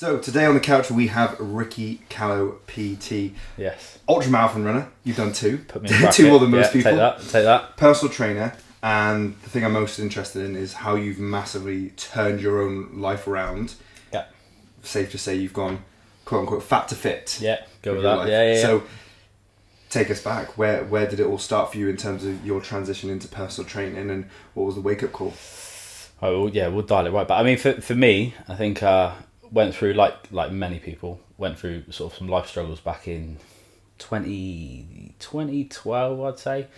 So today on the couch we have Ricky Callow, PT. Yes. Ultramarathon runner. You've done two. Put me in bracket. Two more than most people. Take that. Personal trainer. And the thing I'm most interested in is how you've massively turned your own life around. Yeah. Safe to say you've gone, quote unquote, fat to fit. Yeah, go with that. Yeah. So take us back. Where did it all start for you in terms of your transition into personal training, and what was the wake-up call? Oh, yeah, we'll dial it right. But I mean, for me, I think went through, like many people, went through sort of some life struggles back in 2012, I'd say.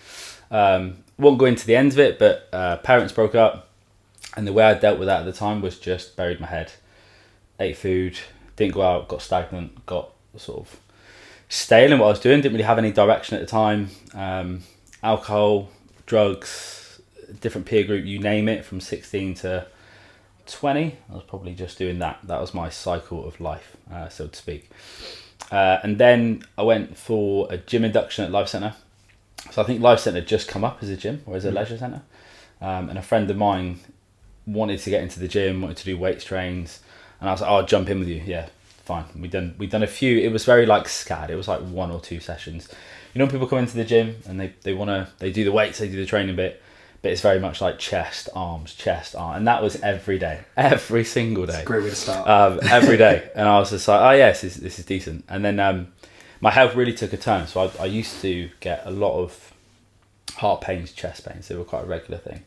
Won't go into the end of it, but parents broke up, and the way I dealt with that at the time was just buried my head. Ate food, didn't go out, got stagnant, got sort of stale in what I was doing, didn't really have any direction at the time. Alcohol, drugs, different peer group, you name it, from 16 to 20, I was probably just doing that. That was my cycle of life, so to speak. And then I went for a gym induction at Life Centre. So I think Life Centre had just come up as a gym or as a leisure centre. And a friend of mine wanted to get into the gym, wanted to do weights trains. And I was like, oh, I'll jump in with you. Yeah, fine. We'd done a few. It was very like scad. It was like 1 or 2 sessions. You know, when people come into the gym and they do the weights, they do the training bit. But it's very much like chest, arms. And that was every day, every single day. It's a great way to start. Every day. And I was just like, oh yes, this is decent. And then my health really took a turn. So I used to get a lot of heart pains, chest pains. They were quite a regular thing.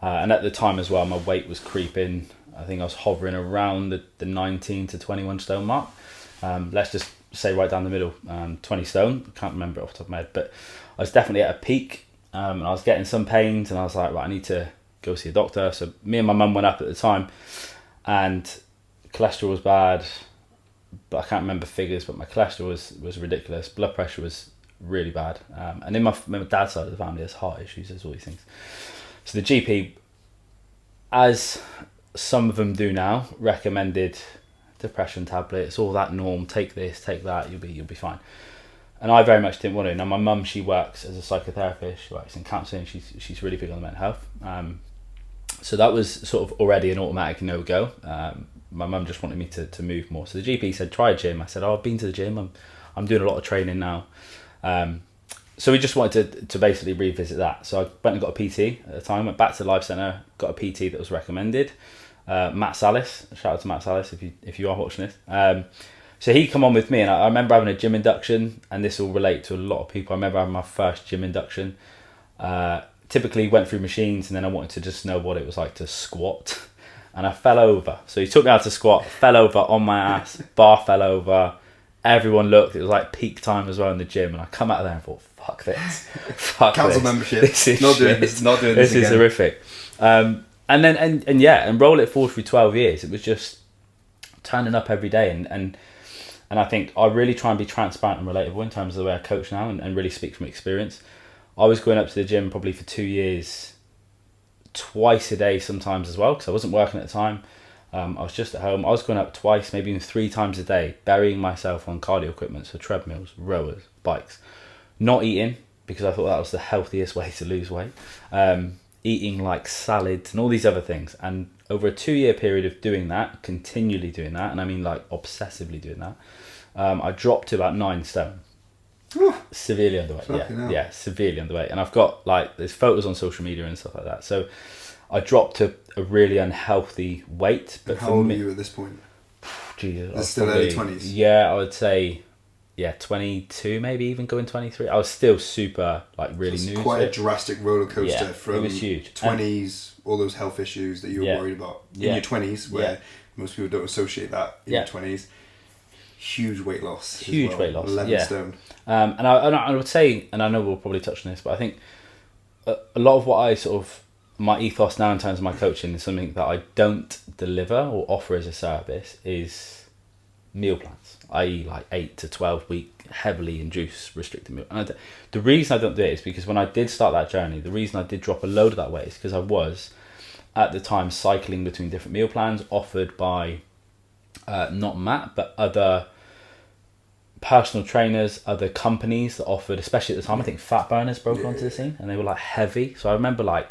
And at the time as well, my weight was creeping. I think I was hovering around the 19 to 21 stone mark. Let's just say right down the middle, 20 stone. Can't remember it off the top of my head. But I was definitely at a peak. And I was getting some pains, and I was like, right, I need to go see a doctor. So me and my mum went up at the time, and cholesterol was bad, but I can't remember figures, but my cholesterol was ridiculous. Blood pressure was really bad. And in my dad's side of the family, there's heart issues, there's all these things. So the GP, as some of them do now, recommended depression tablets, all that norm, take this, take that, you'll be fine. And I very much didn't want to. Now my mum, she works as a psychotherapist, she works in counselling, she's really big on the mental health. So that was sort of already an automatic no-go. My mum just wanted me to move more. So the GP said, try a gym. I said, oh, I've been to the gym, I'm doing a lot of training now. So we just wanted to basically revisit that. So I went and got a PT at the time, went back to the Life Centre, got a PT that was recommended. Matt Salis, shout out to Matt Salis if you are watching this. So he come on with me, and I remember having a gym induction, and this will relate to a lot of people. I remember having my first gym induction. Typically went through machines, and then I wanted to just know what it was like to squat, and I fell over. So he took me out to squat, fell over on my ass, bar fell over. Everyone looked. It was like peak time as well in the gym, and I come out of there and thought, fuck this, Council membership. This is not doing this this again. is horrific. And roll it forward through 12 years. It was just turning up every day, and I think I really try and be transparent and relatable in terms of the way I coach now, and really speak from experience. I was going up to the gym probably for 2 years, twice a day sometimes as well, because I wasn't working at the time. I was just at home. I was going up twice, maybe even 3 times a day, burying myself on cardio equipment, so treadmills, rowers, bikes. Not eating, because I thought that was the healthiest way to lose weight. Eating like salads and all these other things. And over a 2-year period of doing that, continually doing that, and I mean like obsessively doing that, I dropped to about 9 stone. Severely underweight. Yeah, severely underweight. And I've got there's photos on social media and stuff like that. So I dropped to a really unhealthy weight. But how old are you at this point? Jesus, it's still early 20s. Yeah, I would say 22, maybe even going 23. I was still super really new. Quite a drastic roller coaster from it was huge. 20s, all those health issues that you were worried about in your 20s, where most people don't associate that in your 20s. Huge weight loss. Huge weight loss. 11 stone. And I would say, and I know we'll probably touch on this, but I think a lot of what I my ethos now in terms of my coaching is something that I don't deliver or offer as a service is meal plans, i.e. 8 to 12 week heavily induced restricted meal. And the reason I don't do it is because when I did start that journey, the reason I did drop a load of that weight is because I was at the time cycling between different meal plans offered by not Matt, but other personal trainers, other companies that offered, especially at the time, I think Fat Burners broke onto the scene, and they were heavy. So I remember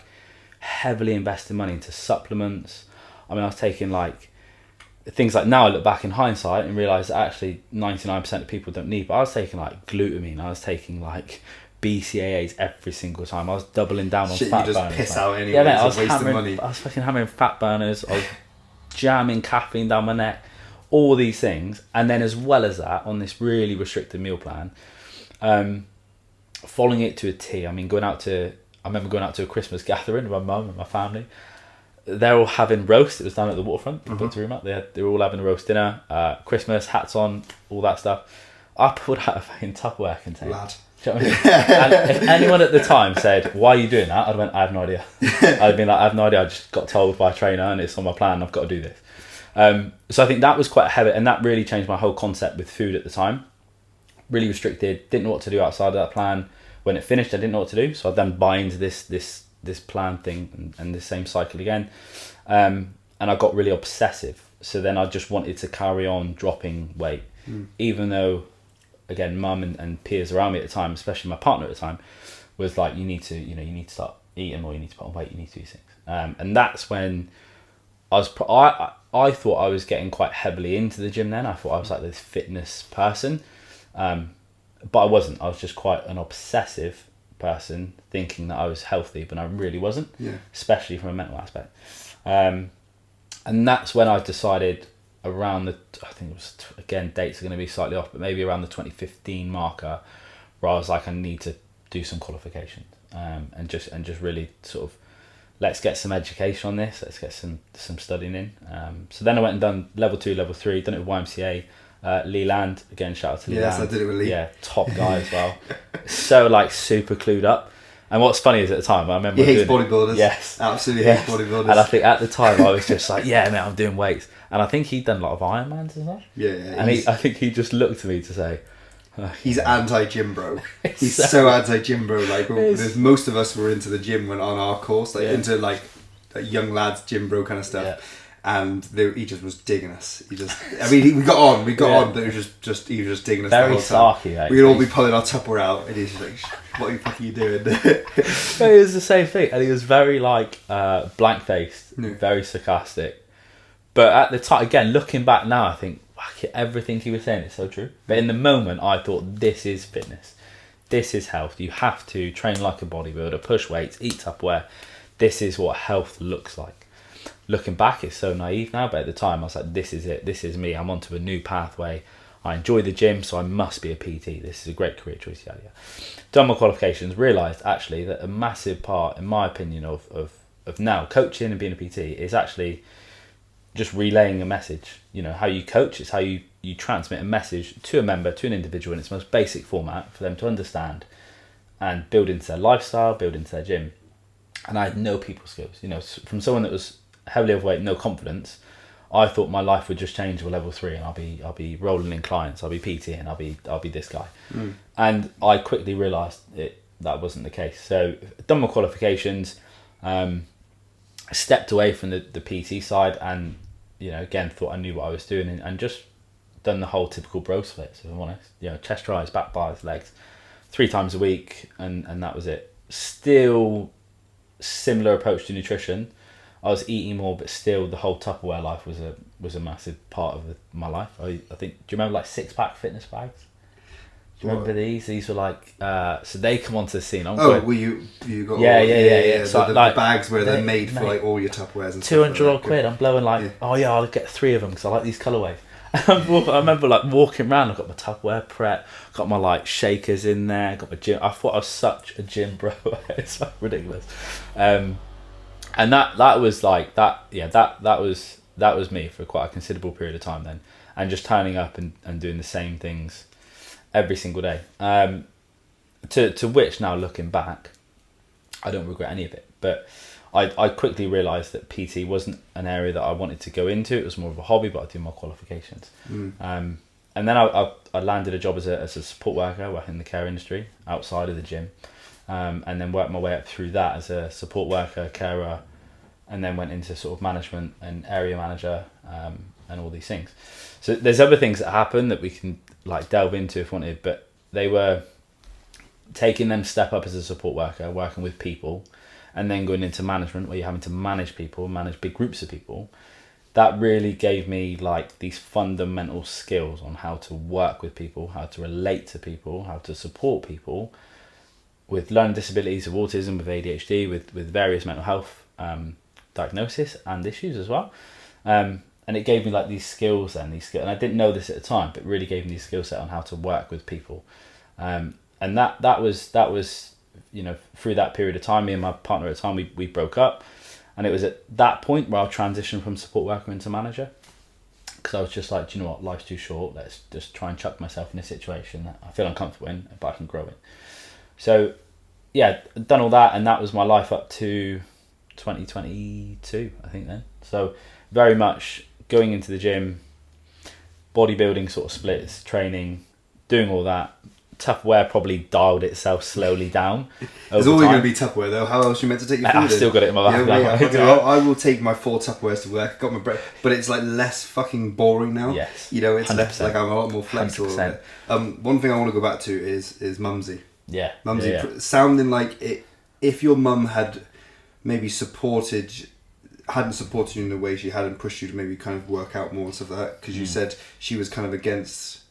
heavily investing money into supplements. I mean, I was taking things like now I look back in hindsight and realise that actually 99% of people don't need, but I was taking like glutamine, I was taking like BCAAs every single time. I was doubling down on fat burners. You just piss out anyway. Yeah, mate, I was wasting money. I was fucking hammering fat burners. I was jamming caffeine down my neck. All these things, and then as well as that, on this really restricted meal plan, following it to a T. I mean, I remember going out to a Christmas gathering with my mum and my family. They're all having roast. It was down at the waterfront. Booked the room up. They were all having a roast dinner. Christmas hats on, all that stuff. I pulled out a fucking Tupperware container. Lad. Do you know what I mean? And if anyone at the time said, "Why are you doing that?" I'd went, "I have no idea." I'd been like, "I have no idea. I just got told by a trainer, and it's on my plan. I've got to do this." So I think that was quite a habit, and that really changed my whole concept with food at the time. Really restricted. Didn't know what to do outside of that plan. When it finished, I didn't know what to do. So I'd then buy into this plan thing and the same cycle again. And I got really obsessive. So then I just wanted to carry on dropping weight, even though, again, mum and peers around me at the time, especially my partner at the time, was like, you need to start eating more, you need to put on weight, you need to do things. And that's when I thought I was getting quite heavily into the gym then. I thought I was like this fitness person. But I wasn't. I was just quite an obsessive person, thinking that I was healthy, but I really wasn't, especially from a mental aspect. And that's when I decided around I think it was, again, dates are going to be slightly off, but maybe around the 2015 marker, where I was like, I need to do some qualifications, and just really sort of, let's get some education on this, let's get some studying in. So then I went and done level 2, level 3, done it with YMCA, Lee Land, again, shout out to Lee Land. Yes, I did it with Lee. Yeah, top guy as well. So like super clued up. And what's funny is at the time, I remember he hates bodybuilders. Yes. Absolutely hates bodybuilders. And I think at the time I was just like, yeah, man, I'm doing weights. And I think he'd done a lot of Ironmans as well. Yeah. And I think he just looked to me to say, he's anti-gym bro. He's so anti-gym bro. Like, most of us were into the gym when on our course, like into like young lads gym bro kind of stuff. Yeah. And he just was digging us. We got on, but it was just he was just digging us. Very the whole time. sarky, We'd all be pulling our Tupperware out, and he's just like, "What the fuck are you doing?" It was the same thing, and he was very like blank faced, very sarcastic. But at the time, again, looking back now, I think everything he was saying is so true. But in the moment, I thought, this is fitness, this is health. You have to train like a bodybuilder, push weights, eat Tupperware. This is what health looks like. Looking back, it's so naive now, but at the time I was like, this is it, this is me, I'm onto a new pathway. I enjoy the gym, so I must be a PT. This is a great career choice. Yeah. Done my qualifications, realised actually that a massive part, in my opinion, of now coaching and being a PT is actually just relaying a message. You know, how you coach, it's how you transmit a message to a member, to an individual in its most basic format for them to understand and build into their lifestyle, build into their gym. And I had no people skills, you know, from someone that was heavily overweight, no confidence. I thought my life would just change to a level 3, and I'll be rolling in clients, I'll be PT, and I'll be this guy. And I quickly realised that wasn't the case. So done my qualifications, stepped away from the PT side, and again thought I knew what I was doing, and just done the whole typical bro splits, if I'm honest. Chest tries, back bars, legs, 3 times a week, and that was it. Still similar approach to nutrition. I was eating more, but still the whole Tupperware life was a massive part of my life. I think, do you remember like 6-pack fitness bags? Do you remember these? These were like, so they come onto the scene. Well, you got yeah. So the bags where they're made for like all your Tupperwares and 200 odd quid. I'm blowing like, I'll get 3 of them because I like these colourways. I remember like walking around. I got my Tupperware prep, got my like shakers in there, got my gym. I thought I was such a gym bro. It's like ridiculous. And that was like that. Yeah, that was me for quite a considerable period of time then, and just turning up and doing the same things every single day. To which now looking back, I don't regret any of it. But I quickly realised that PT wasn't an area that I wanted to go into. It was more of a hobby, but I do my qualifications. And then I landed a job as a support worker, working in the care industry outside of the gym. And then worked my way up through that as a support worker, carer, and then went into sort of management and area manager, and all these things. So there's other things that happen that we can like delve into if wanted, but they were taking them step up as a support worker, working with people, and then going into management where you're having to manage people, manage big groups of people. that really gave me like these fundamental skills on how to work with people, how to relate to people, how to support people with learning disabilities, of autism, with ADHD, with various mental health diagnosis and issues as well. And it gave me like these skills and and I didn't know this at the time, but it really gave me these skill set on how to work with people. And that was, you know, through that period of time, me and my partner at the time, we broke up. And it was at that point where I transitioned from support worker into manager. Because I was just like, do you know what, life's too short. Let's just try and chuck myself in a situation that I feel uncomfortable in, but I can grow in. So, yeah, done all that, and that was my life up to 2022, I think then. So, very much going into the gym, bodybuilding sort of splits, training, doing all that. Tupperware probably dialed itself slowly down. There's always going to be Tupperware though. How else are you meant to take your food? I've still got it in my bag. Yeah, I will take my 4 Tupperwares to work. Got my bread, but it's like less fucking boring now. Yes, you know, it's 100%. less like I'm a lot more flexible. One thing I want to go back to is Mumsy. Yeah, Mumsy yeah. Sounding like it. If your mum had maybe hadn't supported you in the way she had and pushed you to maybe kind of work out more and stuff like that, because you said she was kind of against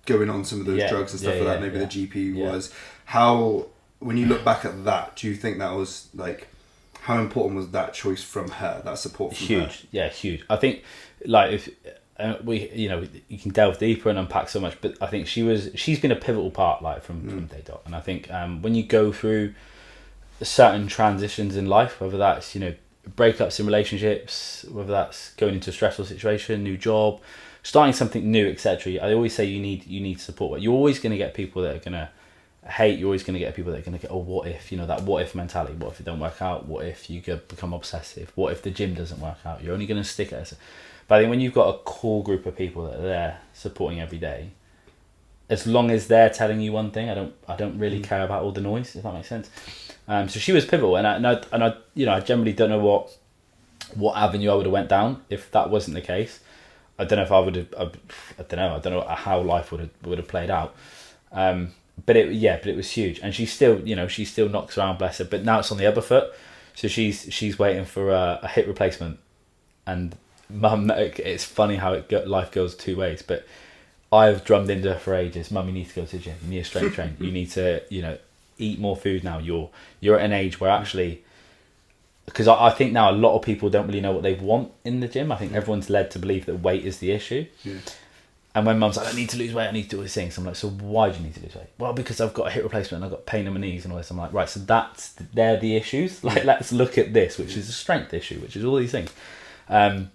going on some of those drugs and stuff like that. Maybe the GP was. How, when you look back at that, do you think that was like, how important was that choice from her, that support from her? Huge. I think like if you can delve deeper and unpack so much, but I think she's been a pivotal part like from day dot. And I think when you go through certain transitions in life, whether that's, you know, breakups in relationships, whether that's going into a stressful situation, new job, starting something new, etc. I always say you need support. You're always going to get people that are going to hate. You're always going to get people that are going to get, oh, what if, you know, that what if mentality. What if it don't work out? What if you become obsessive? What if the gym doesn't work out? You're only going to stick at it. But I think when you've got a core group of people that are there supporting every day, as long as they're telling you one thing, I don't really care about all the noise, if that makes sense. So she was pivotal, and I you know, I generally don't know what avenue I would have went down if that wasn't the case. I don't know if I would have. I don't know how life would have played out. But it was huge, and she still knocks around, bless her. But now it's on the other foot, so she's waiting for a hip replacement. And Mum, it's funny how life goes 2 ways. But I've drummed into her for ages. Mum, you need to go to the gym. You need to strength train. You need to, you know, eat more food now. You're at an age where actually. Because I think now a lot of people don't really know what they want in the gym. I think everyone's led to believe that weight is the issue. Yeah. And when Mum's like, I need to lose weight, I need to do all these things. I'm like, so why do you need to lose weight? Well, because I've got a hip replacement and I've got pain in my knees and all this. I'm like, right, so they're the issues. Like, let's look at this, which is a strength issue, which is all these things. Rick,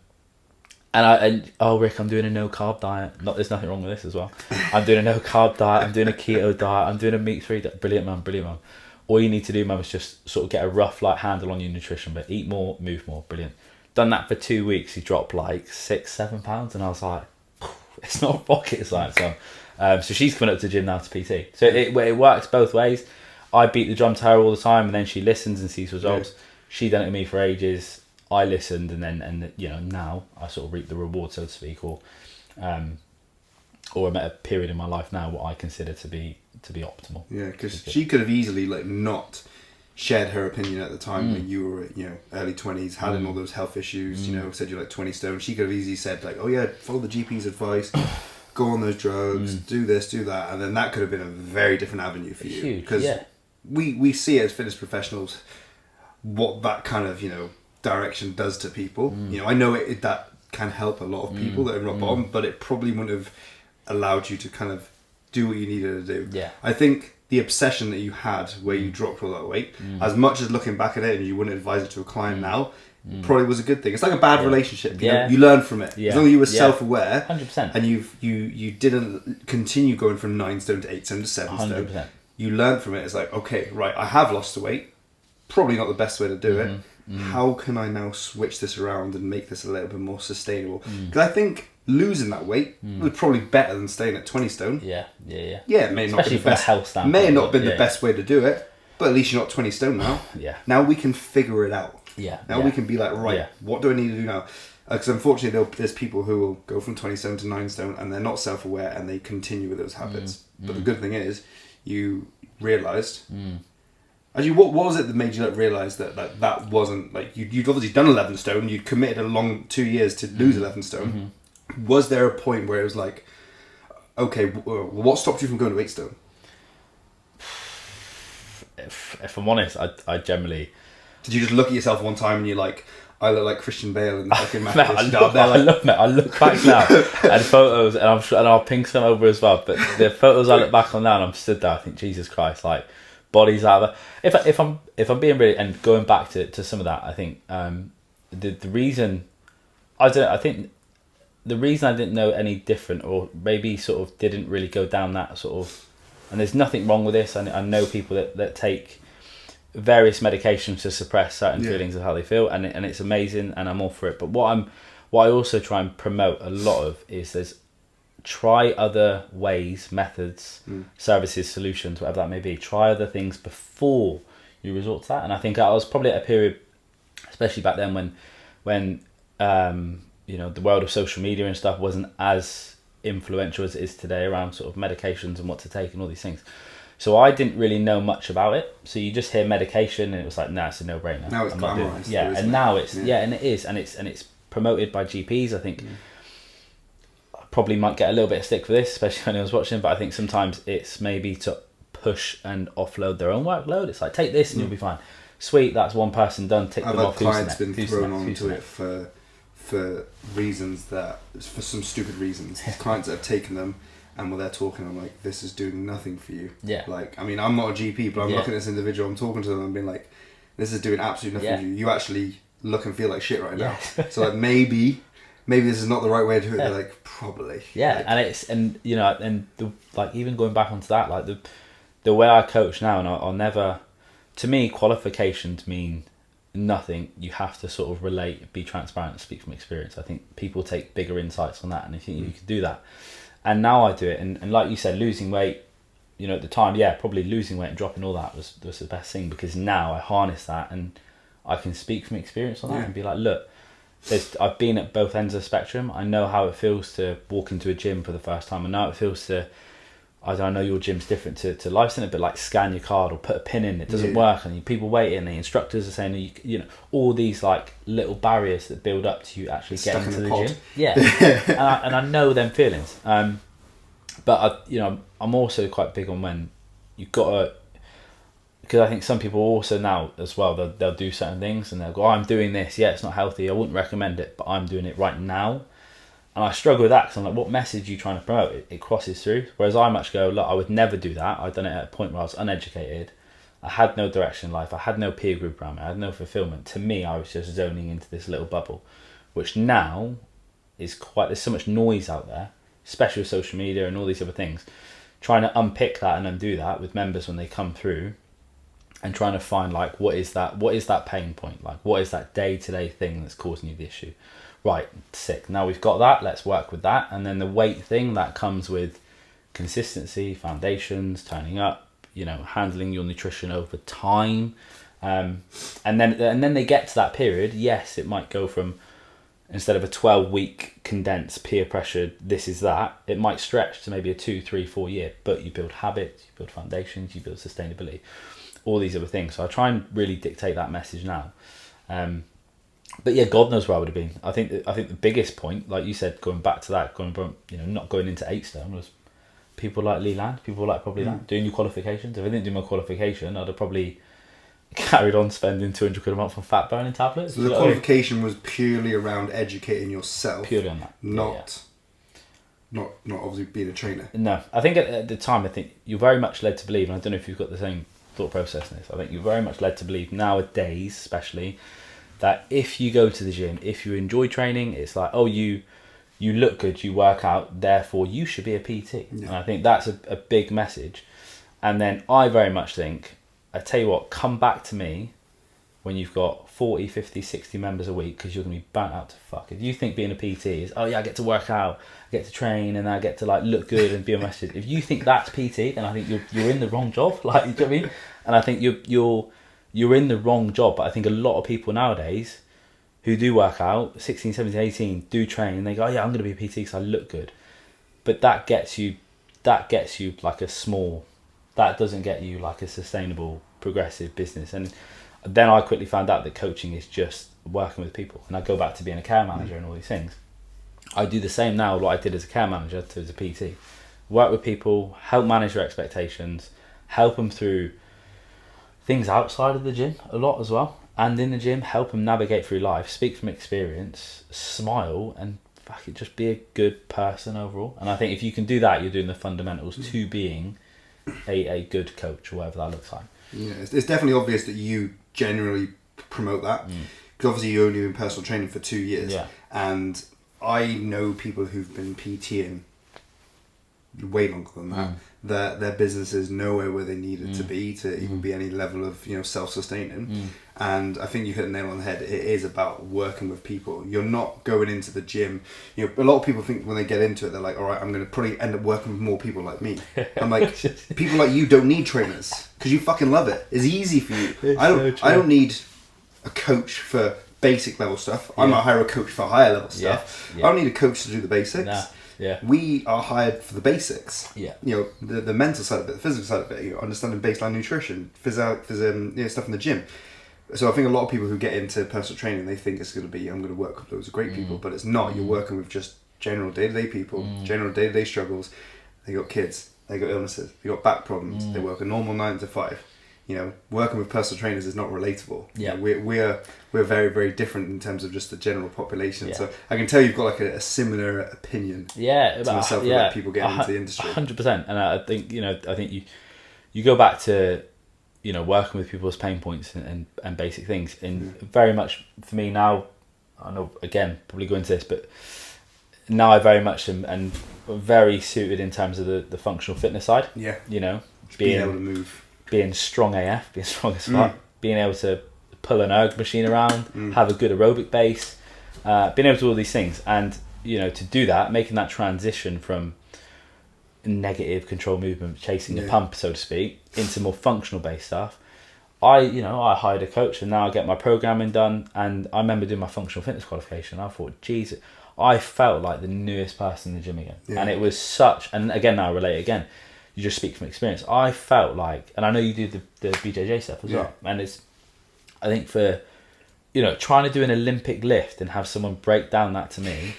I'm doing a no carb diet. There's nothing wrong with this as well. I'm doing a no carb diet. I'm doing a keto diet. I'm doing a meat-free diet. Brilliant, Mum. All you need to do, Mum, is just sort of get a rough like handle on your nutrition, but eat more, move more. Brilliant. Done that for 2 weeks. He dropped like 6-7 pounds, and I was like, it's not rocket science. So she's coming up to the gym now to PT. So it works both ways. I beat the drum to her all the time, and then she listens and sees results. Yeah. She done it to me for ages. I listened, and you know, now I sort of reap the reward, so to speak, or I'm at a period in my life now what I consider to be optimal. Yeah, because she could have easily like not shared her opinion at the time when you were, you know, early 20s, having all those health issues. You know, said you're like 20 stone. She could have easily said like, oh yeah, follow the GP's advice, go on those drugs, do this, do that, and then that could have been a very different avenue for you. Because we see as fitness professionals what that kind of, you know, direction does to people. You know, I know that can help a lot of people that are rock bottom, but it probably wouldn't have allowed you to kind of do what you needed to do. Yeah. I think the obsession that you had where you dropped all that weight, as much as looking back at it and you wouldn't advise it to a client now, probably was a good thing. It's like a bad relationship. You know, you learn from it. As long as you were self-aware 100%. And you didn't continue going from 9 stone to 8 stone to 7 stone. 100%. You learn from it. It's like, okay, right, I have lost the weight. Probably not the best way to do it. How can I now switch this around and make this a little bit more sustainable? Because I think losing that weight was probably better than staying at 20 stone. Yeah, it may not be the best. May have not been the best way to do it, but at least you're not 20 stone now. Now we can figure it out. Now we can be like, right, what do I need to do now? Because unfortunately, there's people who will go from 20 stone to 9 stone and they're not self-aware and they continue with those habits. But the good thing is, you realised Actually, what was it that made you like realise that that wasn't like you'd obviously done 11 stone, you'd committed a long 2 years to lose 11 stone. Was there a point where it was like, okay, what stopped you from going to 8 stone? If I'm honest, I generally... Did you just look at yourself one time and you're like, I look like Christian Bale in the fucking match? I look back now at photos, and I'll ping some over as well. But the photos I look back on now, and I'm stood there, I think, Jesus Christ, like bodies out of it. If I'm being really, and going back to some of that, I think the reason I think the reason I didn't know any different, or maybe sort of didn't really go down that sort of, and there's nothing wrong with this. I know people that take various medications to suppress certain feelings of how they feel, and it's amazing, and I'm all for it. But what I also try and promote a lot of is try other ways, methods, services, solutions, whatever that may be. Try other things before you resort to that. And I think I was probably at a period, especially back then, when the world of social media and stuff wasn't as influential as it is today around sort of medications and what to take and all these things. So I didn't really know much about it. So you just hear medication and it was like, nah, it's a no-brainer. Now it's glamorized. Yeah, and now it's and it is, and it's promoted by GPs. I think I probably might get a little bit of stick for this, especially when I was watching. But I think sometimes it's maybe to push and offload their own workload. It's like, take this and you'll be fine. Sweet, that's one person done. Tick them off. I've had clients been thrown onto it for reasons for some stupid reasons. Clients that have taken them. And while they're talking, I'm like, this is doing nothing for you. Yeah. Like, I mean, I'm not a GP, but I'm looking at this individual, I'm talking to them and being like, this is doing absolutely nothing for you. You actually look and feel like shit right now. So like, maybe this is not the right way to do it. They're like, probably. Yeah, like, like even going back onto that, like the way I coach now, and I'll never, to me, qualifications mean nothing. You have to sort of relate, be transparent, speak from experience. I think people take bigger insights on that, and I think you can do that. And now I do it, and like you said, losing weight, at the time, probably losing weight and dropping all that was the best thing, because now I harness that and I can speak from experience on that and be like, look, I've been at both ends of the spectrum. I know how it feels to walk into a gym for the first time. I know how it feels to, I know your gym's different to Life Centre, but like scan your card or put a pin in, it doesn't work, and people waiting, the instructors are saying, all these like little barriers that build up to you actually getting to the gym. Yeah, and I know them feelings. But I'm also quite big on when you've got to, because I think some people also now as well, they'll do certain things and they'll go, I'm doing this, it's not healthy, I wouldn't recommend it, but I'm doing it right now. And I struggle with that, because I'm like, what message are you trying to promote? It crosses through. Whereas I much go, look, I would never do that. I'd done it at a point where I was uneducated. I had no direction in life. I had no peer group around me. I had no fulfillment. To me, I was just zoning into this little bubble, which now is there's so much noise out there, especially with social media and all these other things. Trying to unpick that and undo that with members when they come through, and trying to find like, what is that pain point? Like, what is that day-to-day thing that's causing you the issue? Right, sick. Now we've got that, let's work with that. And then the weight thing, that comes with consistency, foundations, turning up, handling your nutrition over time. And then they get to that period. Yes, it might go from, instead of a 12-week condensed peer pressure, this is that, it might stretch to maybe a 2, 3, 4 year, but you build habits, you build foundations, you build sustainability, all these other things. So I try and really dictate that message now. But yeah, God knows where I would have been. I think the biggest point, like you said, going back to that, going from not going into 8 stone, was people like Leland, people like probably that, doing your qualifications. If I didn't do my qualification, I'd have probably carried on spending 200 quid a month on fat burning tablets. So the qualification was purely around educating yourself, purely on that, not obviously being a trainer. No, I think at the time, I think you're very much led to believe, and I don't know if you've got the same thought process in this. I think you're very much led to believe nowadays, especially, that if you go to the gym, if you enjoy training, it's like, oh, you look good, you work out, therefore you should be a PT. Yeah. And I think that's a big message. And then I very much think, I tell you what, come back to me when you've got 40, 50, 60 members a week, because you're going to be burnt out to fuck. If you think being a PT is, oh yeah, I get to work out, I get to train, and I get to like look good and be a message. If you think that's PT, then I think you're in the wrong job. Like, you know what I mean? And I think you're in the wrong job. But I think a lot of people nowadays who do work out, 16, 17, 18, do train, and they go, oh yeah, I'm going to be a PT because I look good. But that gets you like a small, that doesn't get you like a sustainable progressive business. And then I quickly found out that coaching is just working with people. And I go back to being a care manager and all these things. I do the same now, what I did as a care manager to as a PT. Work with people, help manage their expectations, help them through things outside of the gym a lot as well. And in the gym, help them navigate through life, speak from experience, smile, and fuck it, just be a good person overall. And I think if you can do that, you're doing the fundamentals to being a good coach, or whatever that looks like. Yeah, it's definitely obvious that you generally promote that. Because obviously you're only in personal training for 2 years. Yeah. And I know people who've been PTing way longer than that. Their business is nowhere where they need it to be to even be any level of self-sustaining. And I think you hit the nail on the head. It is about working with people. You're not going into the gym. A lot of people think when they get into it, they're like, all right, I'm going to probably end up working with more people like me. I'm like, people like you don't need trainers because you fucking love it. It's easy for you. I don't need a coach for basic level stuff. I might hire a coach for higher level stuff. I don't need a coach to do the basics. Nah. Yeah. We are hired for the basics. Yeah. The mental side of it, the physical side of it, understanding baseline nutrition, stuff in the gym. So I think a lot of people who get into personal training, they think it's going to be, I'm going to work with loads of great people, but it's not. You're working with just general day-to-day people, general day-to-day struggles. They got kids, they got illnesses, they got back problems, they work a normal 9 to 5. Working with personal trainers is not relatable. Yeah. We're very, very different in terms of just the general population. Yeah. So I can tell you've got like a similar opinion. Yeah, to myself with like people getting into the industry. 100%. And I think you go back to working with people's pain points and basic things, and very much for me now, I know again probably go into this, but now I very much am very suited in terms of the functional fitness side. Yeah. Being able to move. Being strong AF, being strong as fuck, being able to pull an erg machine around, have a good aerobic base, being able to do all these things, and to do that, making that transition from negative control movement, chasing a pump, so to speak, into more functional based stuff. I hired a coach, and now I get my programming done. And I remember doing my functional fitness qualification. I thought, Jesus, I felt like the newest person in the gym again, and it was such. And again, now I relate again. You just speak from experience. I felt like, and I know you do the BJJ stuff as well, and it's, I think for, trying to do an Olympic lift and have someone break down that to me,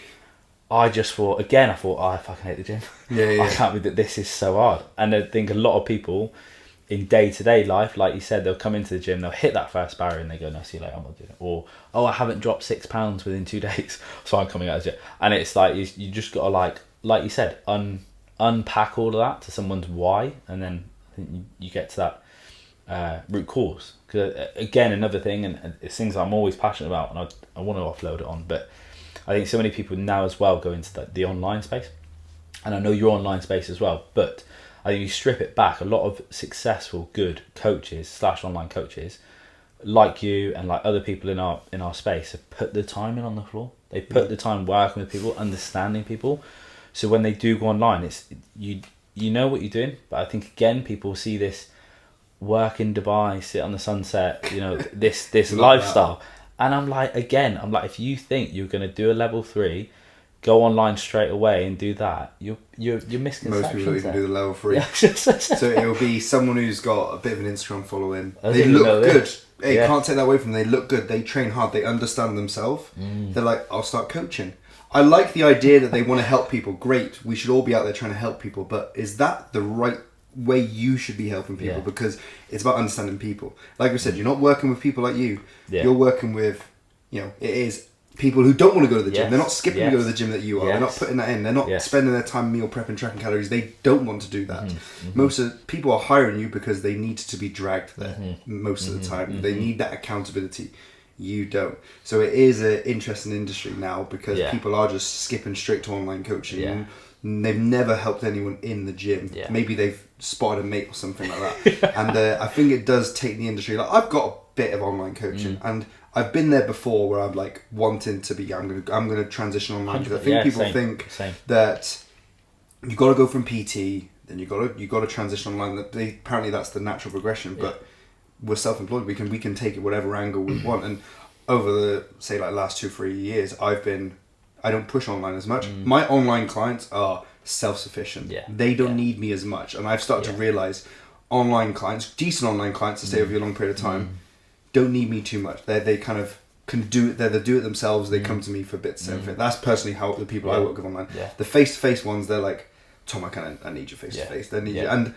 I just thought, oh, I fucking hate the gym. I can't believe that this is so hard. And I think a lot of people in day-to-day life, like you said, they'll come into the gym, they'll hit that first barrier and they go, no, see you later, I'm not doing it. Or, I haven't dropped 6 pounds within 2 days, so I'm coming out of the gym. And it's like, you just got to like you said, unpack all of that to someone's why, and then I think you get to that root cause. Because again, another thing, and it's things I'm always passionate about, and I want to offload it on, but I think so many people now as well go into the online space, and I know your online space as well, but I think you strip it back, a lot of successful good coaches / online coaches like you and like other people in our space have put the time in on the floor. They put the time working with people, understanding people. So when they do go online, it's you know what you're doing. But I think again, people see this work in Dubai, sit on the sunset, this lifestyle, and I'm like, if you think you're going to do a level 3, go online straight away and do that, you're misconceptions. Most people don't even do the level 3. Yeah. So it'll be someone who's got a bit of an Instagram following. They look good. Hey, can't take that away from them. They look good. They train hard. They understand themselves. They're like, I'll start coaching. I like the idea that they want to help people. Great. We should all be out there trying to help people. But is that the right way you should be helping people? Because it's about understanding people. Like I said, you're not working with people like you. You're working with, it is people who don't want to go to the gym. They're not skipping to go to the gym that you are. They're not putting that in. They're not spending their time meal prepping, tracking calories. They don't want to do that. Most of people are hiring you because they need to be dragged there most of the time. They need that accountability. You don't. So it is an interesting industry now because people are just skipping straight to online coaching. And they've never helped anyone in the gym. Maybe they've spotted a mate or something like that. And I think it does take the industry. Like I've got a bit of online coaching, and I've been there before where I'm like wanting to be. I'm gonna transition online because I think people think that you got to go from PT, then you got to transition online. Apparently that's the natural progression, but we're self-employed. We can take it whatever angle we want. And over the say like last 2-3 years, I don't push online as much. My online clients are self-sufficient. They don't need me as much, and I've started to realize online clients, decent online clients to stay over a long period of time, don't need me too much. They kind of can do it. They do it themselves. They come to me for bits and everything. That's personally how the people I work with online. Yeah. The face-to-face ones, they're like, Tom, I need you face-to-face. They need you. And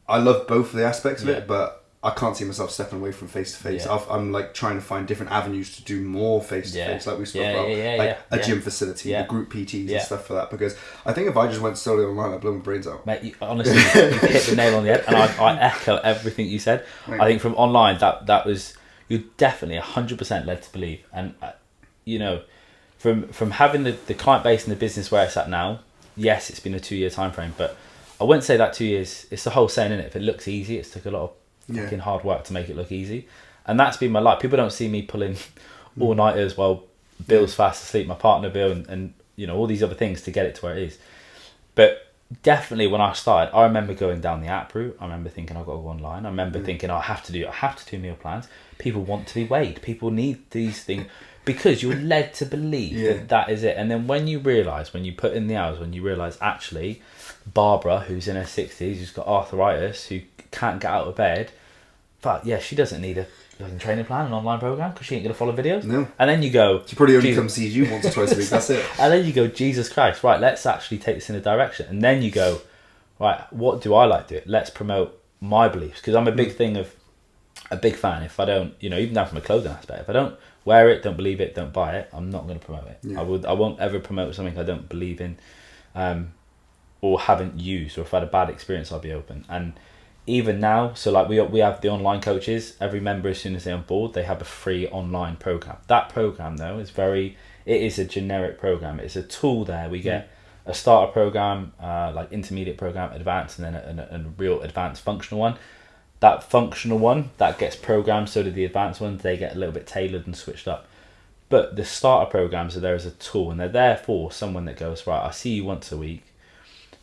I love both of the aspects of it, but I can't see myself stepping away from face-to-face. I'm like trying to find different avenues to do more face-to-face, like we spoke about, like a gym facility, the group PTs and stuff for that. Because I think if I just went solely online, I'd blow my brains out. Mate, honestly, you hit the nail on the head, and I echo everything you said. Right. I think from online, that was, you're definitely 100% led to believe. And, you know, from having the client base and the business where it's at now, yes, it's been a 2-year time frame, but I wouldn't say that 2 years, it's the whole saying, innit? If it looks easy, it's took a lot of fucking hard work to make it look easy. And that's been my life. People don't see me pulling all-nighters while Bill's fast asleep, my partner Bill, and you know, all these other things to get it to where it is. But definitely when I started, I remember going down the app route. I remember thinking I've got to go online. I remember thinking I have to do meal plans. People want to be weighed. People need these things because you're led to believe that is it. And then when you realise, when you put in the hours, when you realise actually Barbara, who's in her 60s, who's got arthritis, who can't get out of bed, but yeah, she doesn't need a training plan, an online program, because she ain't going to follow videos. No. And then you go, she probably only comes sees you once or twice a week. That's it. And then you go, Jesus Christ, right? Let's actually take this in a direction. And then you go, right? What do I like to do? Let's promote my beliefs, because I'm a big fan. If I don't, you know, even down from a clothing aspect, if I don't wear it, don't believe it, don't buy it, I'm not going to promote it. Yeah. I won't ever promote something I don't believe in, or haven't used, or if I had a bad experience, I'll be open. And even now, so like we have the online coaches. Every member, as soon as they're on board, they have a free online program. That program though is it is a generic program. It's a tool there. We get a starter program, like intermediate program, advanced, and then a real advanced functional one. That functional one that gets programmed, so do the advanced ones. They get a little bit tailored and switched up. But the starter programs are there as a tool, and they're there for someone that goes, right, I see you once a week.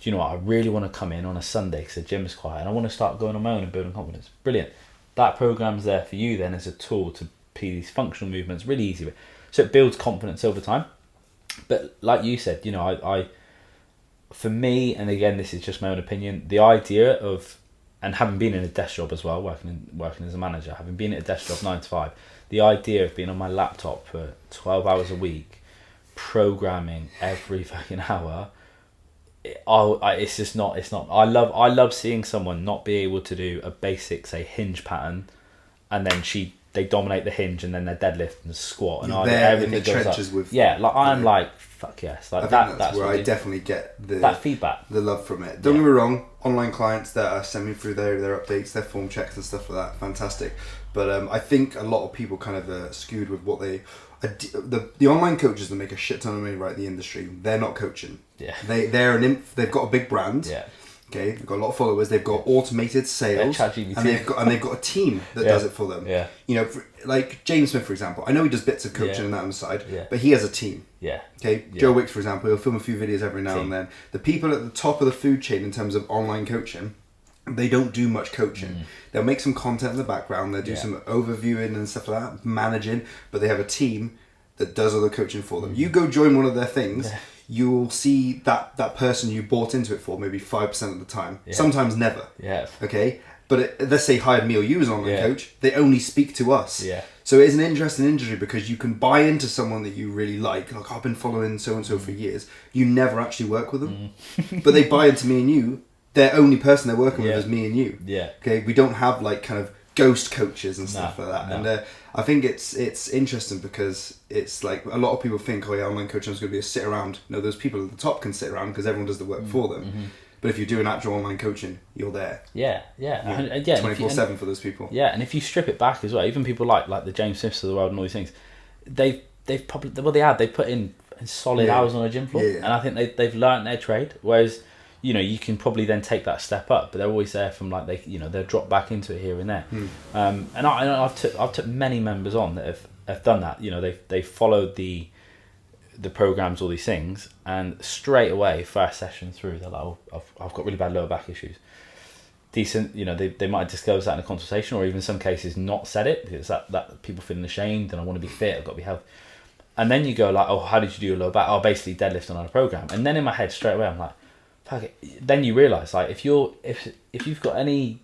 Do you know what? I really want to come in on a Sunday because the gym is quiet and I want to start going on my own and building confidence. Brilliant. That program's there for you then as a tool to be these functional movements really easy. So it builds confidence over time. But like you said, you know, I for me, and again, this is just my own opinion, the idea of, and having been in a desk job as well, working as a manager, having been at a desk job 9 to 5, the idea of being on my laptop for 12 hours a week, programming every fucking hour, it's just not. It's not. I love seeing someone not be able to do a basic, say, hinge pattern, and then they dominate the hinge, and then their deadlift and squat, and everything in the goes trenches up. With I'm like, fuck yes, like that's where I definitely get that feedback, the love from it. Don't get me wrong, online clients that are sending through their updates, their form checks and stuff like that, fantastic. But I think a lot of people kind of skewed with what they. The online coaches that make a shit ton of money right in the industry, they're not coaching. Yeah. They've got a big brand. Yeah. Okay, they've got a lot of followers. They've got automated sales, and they've got a team that does it for them. Yeah. You know, like James Smith, for example. I know he does bits of coaching and that on the side, but he has a team. Yeah. Okay. Yeah. Joe Wicks, for example, he'll film a few videos every now and then. The people at the top of the food chain in terms of online coaching, they don't do much coaching. They'll make some content in the background. They'll do some overviewing and stuff like that, managing. But they have a team that does all the coaching for them. You go join one of their things. Yeah. You will see that person you bought into it for maybe 5% of the time. Yeah. Sometimes never. Yeah. Okay? But let's say hired me or you as an online coach, they only speak to us. Yeah. So it is an interesting industry because you can buy into someone that you really like. Like, I've been following so-and-so for years. You never actually work with them. But they buy into me and you. Their only person they're working with is me and you. Yeah. Okay? We don't have like kind of ghost coaches and stuff like that. No. And I think it's interesting because it's like a lot of people think, oh yeah, online coaching is going to be a sit around. No, those people at the top can sit around because everyone does the work for them. But if you're doing actual online coaching, you're there. Yeah. 24/7 for those people. Yeah, and if you strip it back as well, even people like the James Smiths of the world and all these things, they've probably they put in solid hours on a gym floor, and I think they've learnt their trade. Whereas, you know, you can probably then take that step up, but they're always there from like they'll drop back into it here and there. And I've took many members on that have done that. You know, they followed the programs, all these things, and straight away first session through they're like, oh, I've got really bad lower back issues. Decent, you know, they might disclose that in a consultation, or even in some cases not said it because that people feeling ashamed and I want to be fit, I've got to be healthy. And then you go like, oh, how did you do your lower back? Oh, basically deadlifting on a program. And then in my head straight away I'm like, fuck it. Then you realise like if you've got any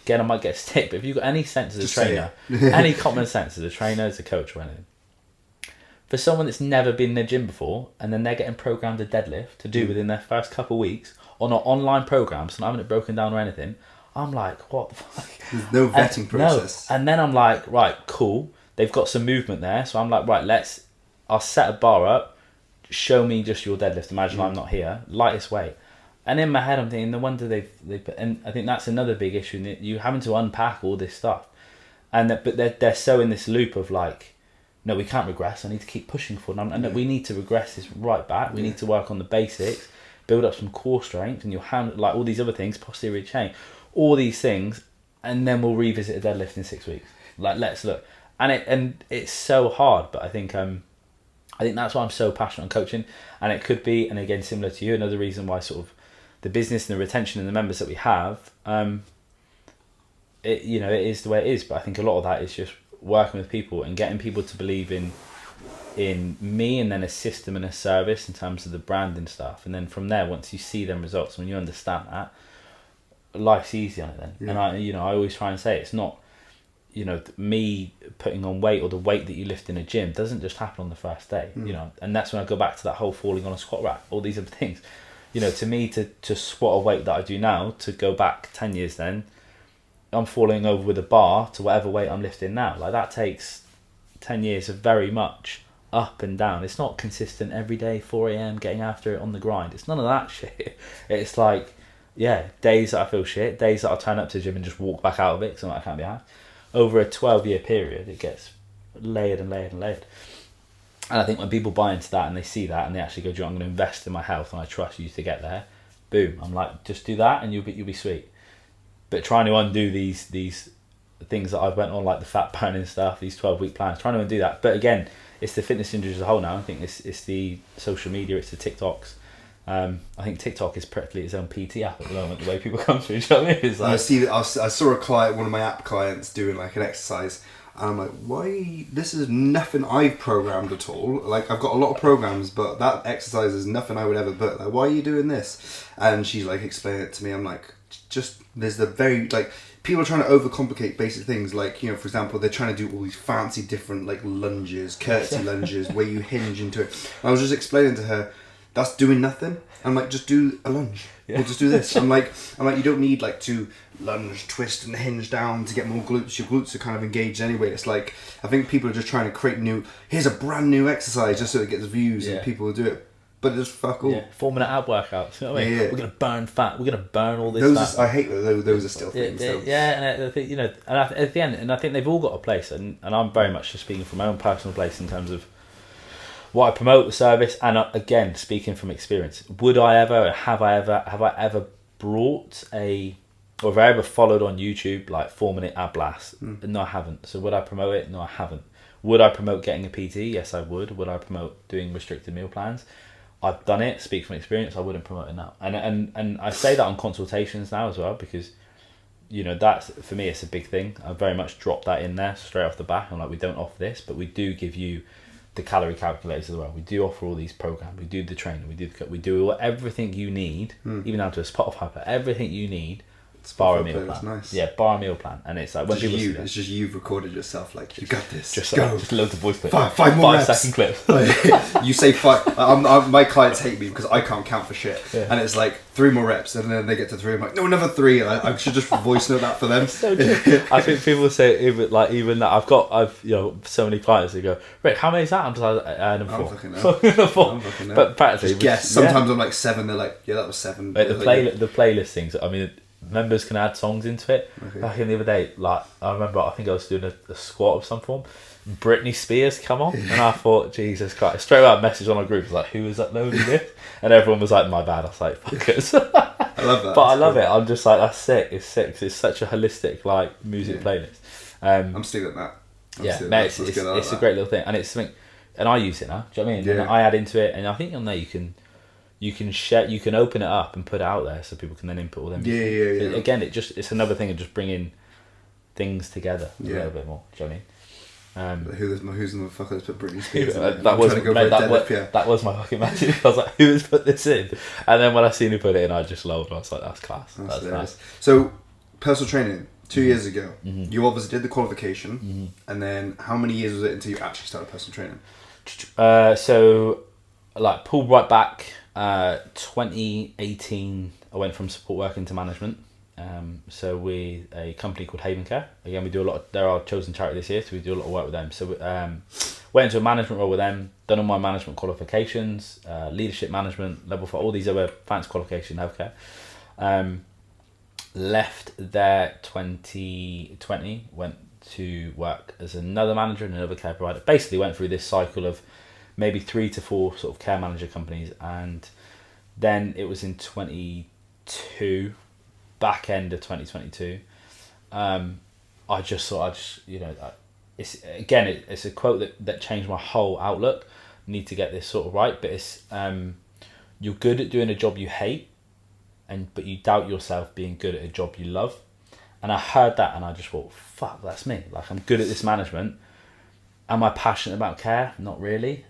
again, I might get stick, but if you've got any sense as a Just say trainer, it. any common sense as a trainer, as a coach or anything, for someone that's never been in the gym before and then they're getting programmed a deadlift to do within their first couple of weeks on an online program, so not having it broken down or anything, I'm like, what the fuck? There's no vetting process. No. And then I'm like, right, cool. They've got some movement there, so I'm like, right, I'll set a bar up, show me just your deadlift. Imagine I'm not here, lightest weight. And in my head, I'm thinking, no wonder they put, and I think that's another big issue. That you having to unpack all this stuff, but they're so in this loop of like, no, we can't regress. I need to keep pushing forward, and we need to regress this right back. We need to work on the basics, build up some core strength, and your hand, like all these other things, posterior chain, all these things, and then we'll revisit a deadlift in 6 weeks. Like, let's look, and it's so hard, but I think that's why I'm so passionate on coaching, and it could be, and again, similar to you, another reason why sort of the business and the retention and the members that we have, it is the way it is. But I think a lot of that is just working with people and getting people to believe in me, and then a system and a service in terms of the branding stuff. And then from there, once you see them results, when you understand that, life's easy on it then. Yeah. And I always try and say it's not, me putting on weight or the weight that you lift in a gym doesn't just happen on the first day. And that's when I go back to that whole falling on a squat rack, all these other things. To me, to squat a weight that I do now, to go back 10 years then, I'm falling over with a bar to whatever weight I'm lifting now. Like, that takes 10 years of very much up and down. It's not consistent every day, 4 a.m, getting after it on the grind. It's none of that shit. It's like, days that I feel shit, days that I'll turn up to the gym and just walk back out of it because I can't be asked. Over a 12-year period, it gets layered and layered and layered. And I think when people buy into that and they see that and they actually go, I'm going to invest in my health and I trust you to get there, boom, I'm like, just do that and you'll be sweet. But trying to undo these things that I've went on, like the fat burning stuff, these 12-week plans, trying to undo that. But again, it's the fitness industry as a whole now. I think it's the social media, it's the TikToks. I think TikTok is practically its own PT app at the moment, the way people come through. You know what I mean? It's like, I saw a client, one of my app clients, doing like an exercise, and I'm like, why? This is nothing I've programmed at all. Like, I've got a lot of programs, but that exercise is nothing I would ever put. Like, why are you doing this? And she's like explaining it to me. I'm like, just, there's the very, like, people are trying to overcomplicate basic things. Like, for example, they're trying to do all these fancy different like lunges, curtsy lunges, where you hinge into it. And I was just explaining to her, that's doing nothing. I'm like, just do a lunge. Yeah. We'll just do this. I'm like, you don't need like to lunge, twist, and hinge down to get more glutes. Your glutes are kind of engaged anyway. It's like, I think people are just trying to create here's a brand new exercise just so it gets views and people will do it. But just fuck all. 4 minute ab workouts. You know what I mean? We're gonna burn fat. We're gonna burn all this. I hate those. Those are still things. And I think at the end, and I think they've all got a place. And I'm very much just speaking from my own personal place in terms of what I promote, the service, and again speaking from experience. Have I ever brought or have I ever followed on YouTube like 4 minute ab blast? No, I haven't. So would I promote it? No, I haven't. Would I promote getting a PT? Yes, I would. Would I promote doing restricted meal plans? I've done it. Speak from experience. I wouldn't promote it now. And I say that on consultations now as well, because that's, for me, it's a big thing. I very much dropped that in there straight off the bat. I'm like, we don't offer this, but we do give you the calorie calculators as well. We do offer all these programs. We do the training. We do everything you need, even down to a Spotify, but everything you need. Bar a meal plan. Nice. Yeah, bar a meal plan, and it's like when people it's just you've recorded yourself, like, you got this. Just loads of voice clips. Five more reps. 5 second clips. You say 5. My clients hate me because I can't count for shit, and it's like 3 more reps, and then they get to 3. I'm like, no, another 3. I should just voice note that for them. So true. I think people say even that. I've so many clients who go, Rick, how many is that? I'm just like, number 4. But practically, just guess. Sometimes I'm like 7. They're like, yeah, that was 7. Like the playlist things. I mean, members can add songs into it. Okay. Back in the other day, like, I remember, I think I was doing a squat of some form. Britney Spears come on, and I thought, Jesus Christ! Straight out message on our group was like, "Who is uploading this?" And everyone was like, "My bad." I was like, "Fuckers." I love that. But I love it. I'm just like, that's sick. It's sick. It's such a holistic like music playlist. I'm stealing that. It's a great little thing, and it's something, and I use it now. Do you know what I mean? Yeah. And I add into it, and I think on there you can share, you can open it up and put it out there so people can then input all them. Yeah. Again, it's another thing of just bringing things together a little bit more. Do you know what I mean? Who's the motherfucker that's put Britney Spears in? That was my fucking magic. I was like, who has put this in? And then when I seen who put it in, I just loved it. I was like, that's class. That's nice. So, personal training. 2 years ago. You obviously did the qualification, and then how many years was it until you actually started personal training? So, like, pulled right back. 2018, I went from support work into management. So we a company called Haven Care. Again, we do a lot. They're our chosen charity this year, so we do a lot of work with them. So went into a management role with them. Done all my management qualifications, leadership management, level 4, all these other fancy qualifications in healthcare. Left there 2020. Went to work as another manager in another care provider. Basically, went through this cycle of maybe 3 to 4 sort of care manager companies, and then it was in 22. Back end of 2022, I just thought it's a quote that changed my whole outlook. Need to get this sort of right, but it's you're good at doing a job you hate, but you doubt yourself being good at a job you love. And I heard that and I just thought, fuck, that's me. Like, I'm good at this management. Am I passionate about care? Not really.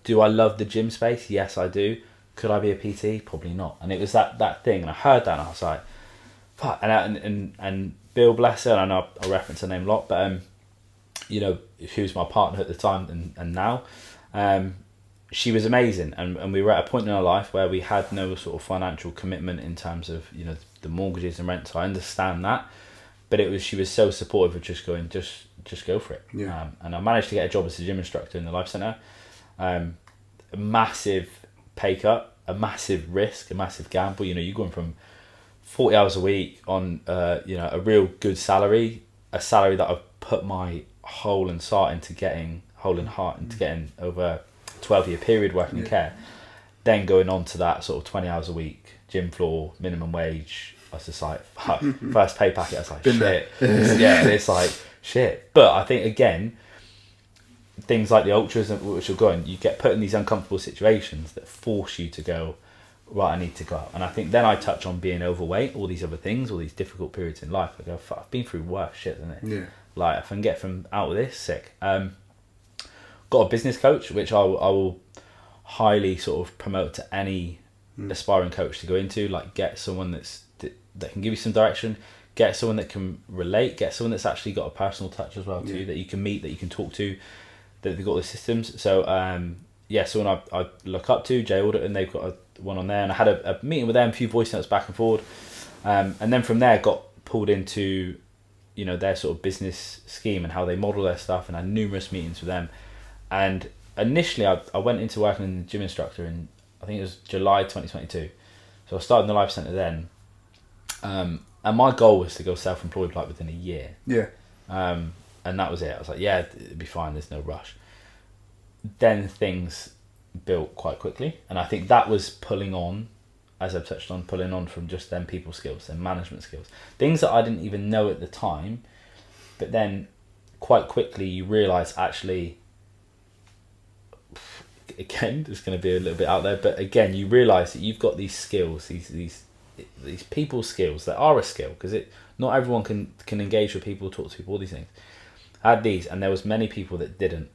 Do I love the gym space? Yes, I do. Could I be a PT? Probably not. And it was that thing, and I heard that and I was like, fuck. And Bill, bless her, and I know I reference her name a lot, but she was my partner at the time and now, she was amazing, and we were at a point in our life where we had no sort of financial commitment in terms of the mortgages and rent. So I understand that, but she was so supportive of just going, just go for it. Yeah. And I managed to get a job as a gym instructor in the Life Centre. A massive pay cut, a massive risk, a massive gamble. You're going from 40 hours a week on a real good salary, a salary that I've put my whole and heart into getting over a 12-year period working in care, then going on to that sort of 20 hours a week, gym floor, minimum wage. I was just like, fuck. First pay packet, I was like, shit. It's like, shit. But I think, again, things like the ultras, which are going, you get put in these uncomfortable situations that force you to go, right, I need to go out. And I think then I touch on being overweight, all these other things, all these difficult periods in life. I go, fuck, I've been through worse shit than it. Yeah. Like, if I can get from out of this, sick. Got a business coach, which I will highly sort of promote to any aspiring coach to go into. Like, get someone that can give you some direction, get someone that can relate, get someone that's actually got a personal touch as well too, that you can meet, that you can talk to, that they've got the systems. So someone I look up to, Jay Alderton, they've got one on there, and I had a meeting with them, a few voice notes back and forward, and then from there got pulled into their sort of business scheme and how they model their stuff, and had numerous meetings with them. And initially I went into working in the gym instructor in, I think it was July 2022, so I started in the Life Centre then, and my goal was to go self-employed like within a year. And that was it. I was like, yeah, it'd be fine, there's no rush. Then things built quite quickly, and I think that was pulling on from just them people skills and management skills, things that I didn't even know at the time, but then quite quickly you realise, actually, again, it's going to be a little bit out there, but again, you realise that you've got these skills, these people skills that are a skill, because not everyone can engage with people, talk to people, all these things. I had these, and there was many people that didn't.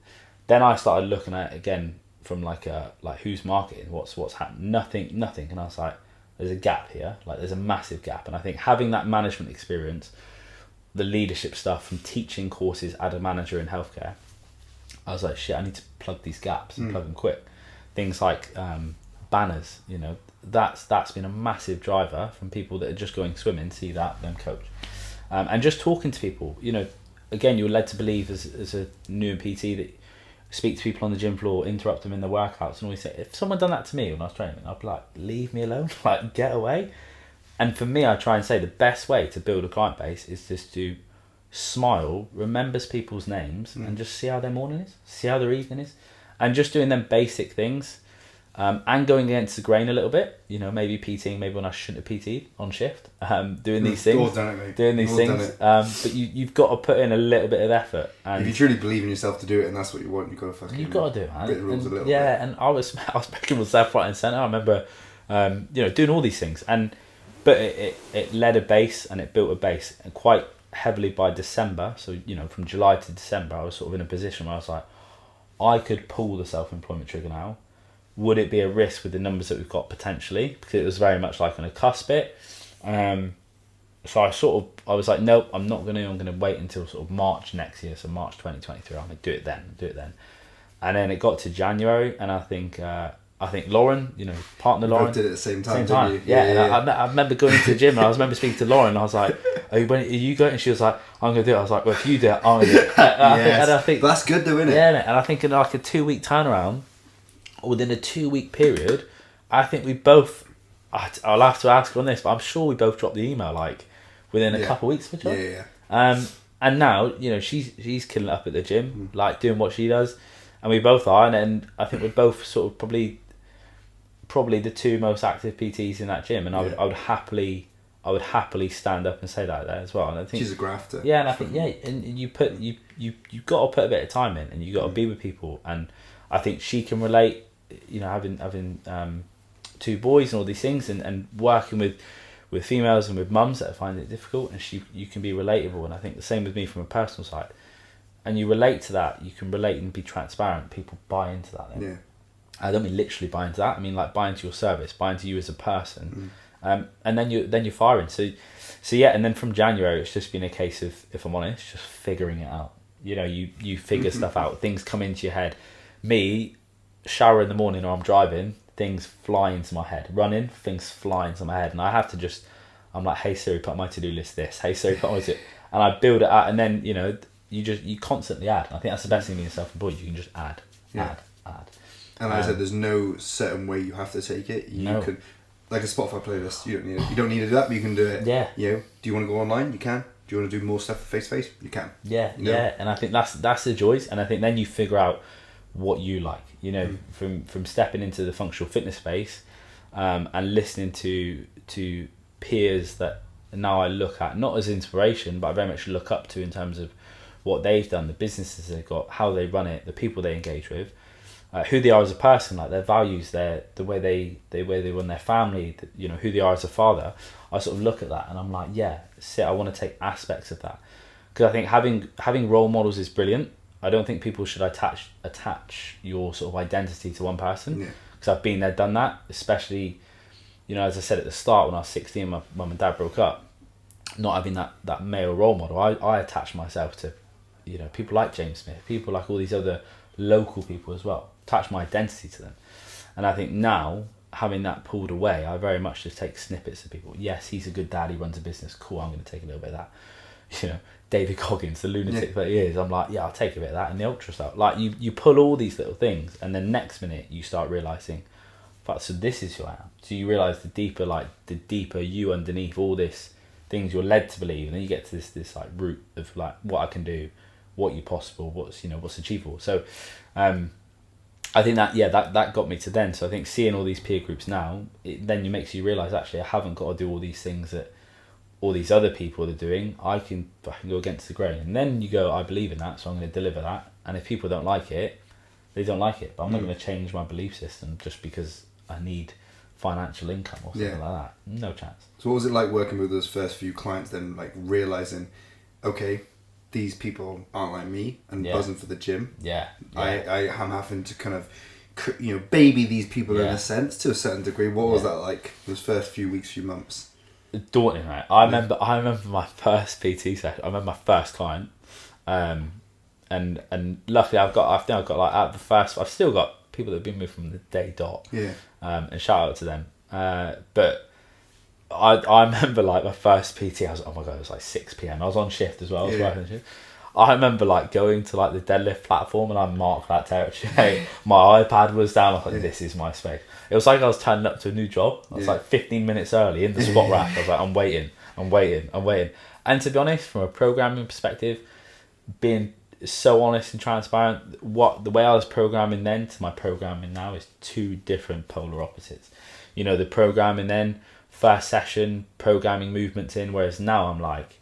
Then I started looking at it again from like who's marketing, what's happening, nothing, and I was like, there's a gap here, like there's a massive gap. And I think having that management experience, the leadership stuff from teaching courses as a manager in healthcare, I was like, shit, I need to plug these gaps and plug them quick. Things like banners, that's been a massive driver from people that are just going swimming, see that, then coach. And just talking to people, again, you're led to believe as a new PT that speak to people on the gym floor, interrupt them in their workouts, and always say, if someone done that to me when I was training, I'd be like, leave me alone, like, get away. And for me, I try and say the best way to build a client base is just to smile, remembers people's names, and just see how their morning is, see how their evening is, and just doing them basic things, and going against the grain a little bit, maybe PTing maybe when I shouldn't have PT'd on shift, doing these things, but you've got to put in a little bit of effort. And if you truly believe in yourself to do it, and that's what you want, you've got to fucking do it, man. Break the rules a little bit. And I was backing myself right and centre. I remember doing all these things, but it led a base, and it built a base, and quite heavily by December. So from July to December, I was sort of in a position where I was like, I could pull the self-employment trigger now. Would it be a risk with the numbers that we've got potentially? Because it was very much like on a cusp bit. So I was like, nope, I'm not going to. I'm going to wait until sort of March next year, so March 2023. I'm going to do it then. And then it got to January, and I think Lauren, partner Lauren, both did it at the same time, didn't you? Yeah. I remember going to the gym, and I remember speaking to Lauren, and I was like, are you going? And she was like, I'm going to do it. I was like, well, if you do it, I'm going to do it. And I think that's good though, isn't it? Yeah, and I think in like a 2-week turnaround, or within a 2-week period, I think we both. I'll have to ask her on this, but I'm sure we both dropped the email like within a couple of weeks of each other. And now she's killing it up at the gym, like doing what she does, and we both are, and I think we're both sort of probably the two most active PTs in that gym, and I would happily stand up and say that there as well. And I think she's a grafter. Yeah, and I think and you got to put a bit of time in, and you got to be with people, and I think she can relate. Having 2 boys and all these things, and working with females and with mums that find it difficult, and you can be relatable, and I think the same with me from a personal side, and you relate to that, you can relate and be transparent. People buy into that then. Yeah. I don't mean literally buy into that, I mean like buy into your service, buy into you as a person. And then you're firing. So yeah, and then from January it's just been a case of, if I'm honest, just figuring it out. You figure stuff out, things come into your head. Me, shower in the morning or I'm driving, things fly into my head. Running, things fly into my head, and I have to I'm like, hey Siri, put on my to-do list this. Hey Siri, put on my to, and I build it out, and then you constantly add. And I think that's the best thing being self-employed. You can just add. And like I said, there's no certain way you have to take it. You could, like a Spotify playlist. You don't need to do that, but you can do it. Yeah. Do you want to go online? You can. Do you want to do more stuff face to face? You can. Yeah. And I think that's the joys. And I think then you figure out what you like. From stepping into the functional fitness space, and listening to peers that now I look at not as inspiration, but I very much look up to in terms of what they've done, the businesses they've got, how they run it, the people they engage with, who they are as a person, like their values, the way they run their family, who they are as a father. I sort of look at that and I'm like, I want to take aspects of that, because I think having role models is brilliant. I don't think people should attach your sort of identity to one person, because I've been there, done that, especially, as I said at the start, when I was 16, my mum and dad broke up, not having that male role model, I attached myself to, people like James Smith, people like all these other local people as well, attach my identity to them. And I think now, having that pulled away, I very much just take snippets of people. Yes, he's a good dad, he runs a business, cool, I'm going to take a little bit of that. David Coggins, the lunatic that he is, I'm like, I'll take a bit of that, and the ultra stuff. Like, you pull all these little things, and then next minute you start realising, so this is who I am. So you realise the deeper you underneath all this things you're led to believe, and then you get to this like root of like what I can do, what you're possible, what's achievable. So I think that got me to then. So I think seeing all these peer groups now, it then makes you realise, actually I haven't got to do all these things that all these other people are doing. I can go against the grain, and then you go, I believe in that, so I'm going to deliver that. And if people don't like it, they don't like it, but I'm not going to change my belief system just because I need financial income or something like that. No chance. So what was it like working with those first few clients then, like realising, okay, these people aren't like me, and buzzing for the gym? I am having to kind of baby these people in a sense, to a certain degree. What was that like, those first few weeks, few months? Daunting, right? I remember my first PT session. I remember my first client, and luckily I've got like at the first, I've still got people that have been with from the day dot. And shout out to them. But I remember like my first PT, I was, oh my god, it was like 6 p.m. I was on shift as well. I was working shift. I remember like going to like the deadlift platform, and I marked that territory. My iPad was down. I was like, this is my space. It was like I was turning up to a new job. I was like 15 minutes early in the spot rack. I was like, I'm waiting. And to be honest, from a programming perspective, being so honest and transparent, the way I was programming then to my programming now is 2 different polar opposites. The programming then, first session, programming movements in, whereas now I'm like,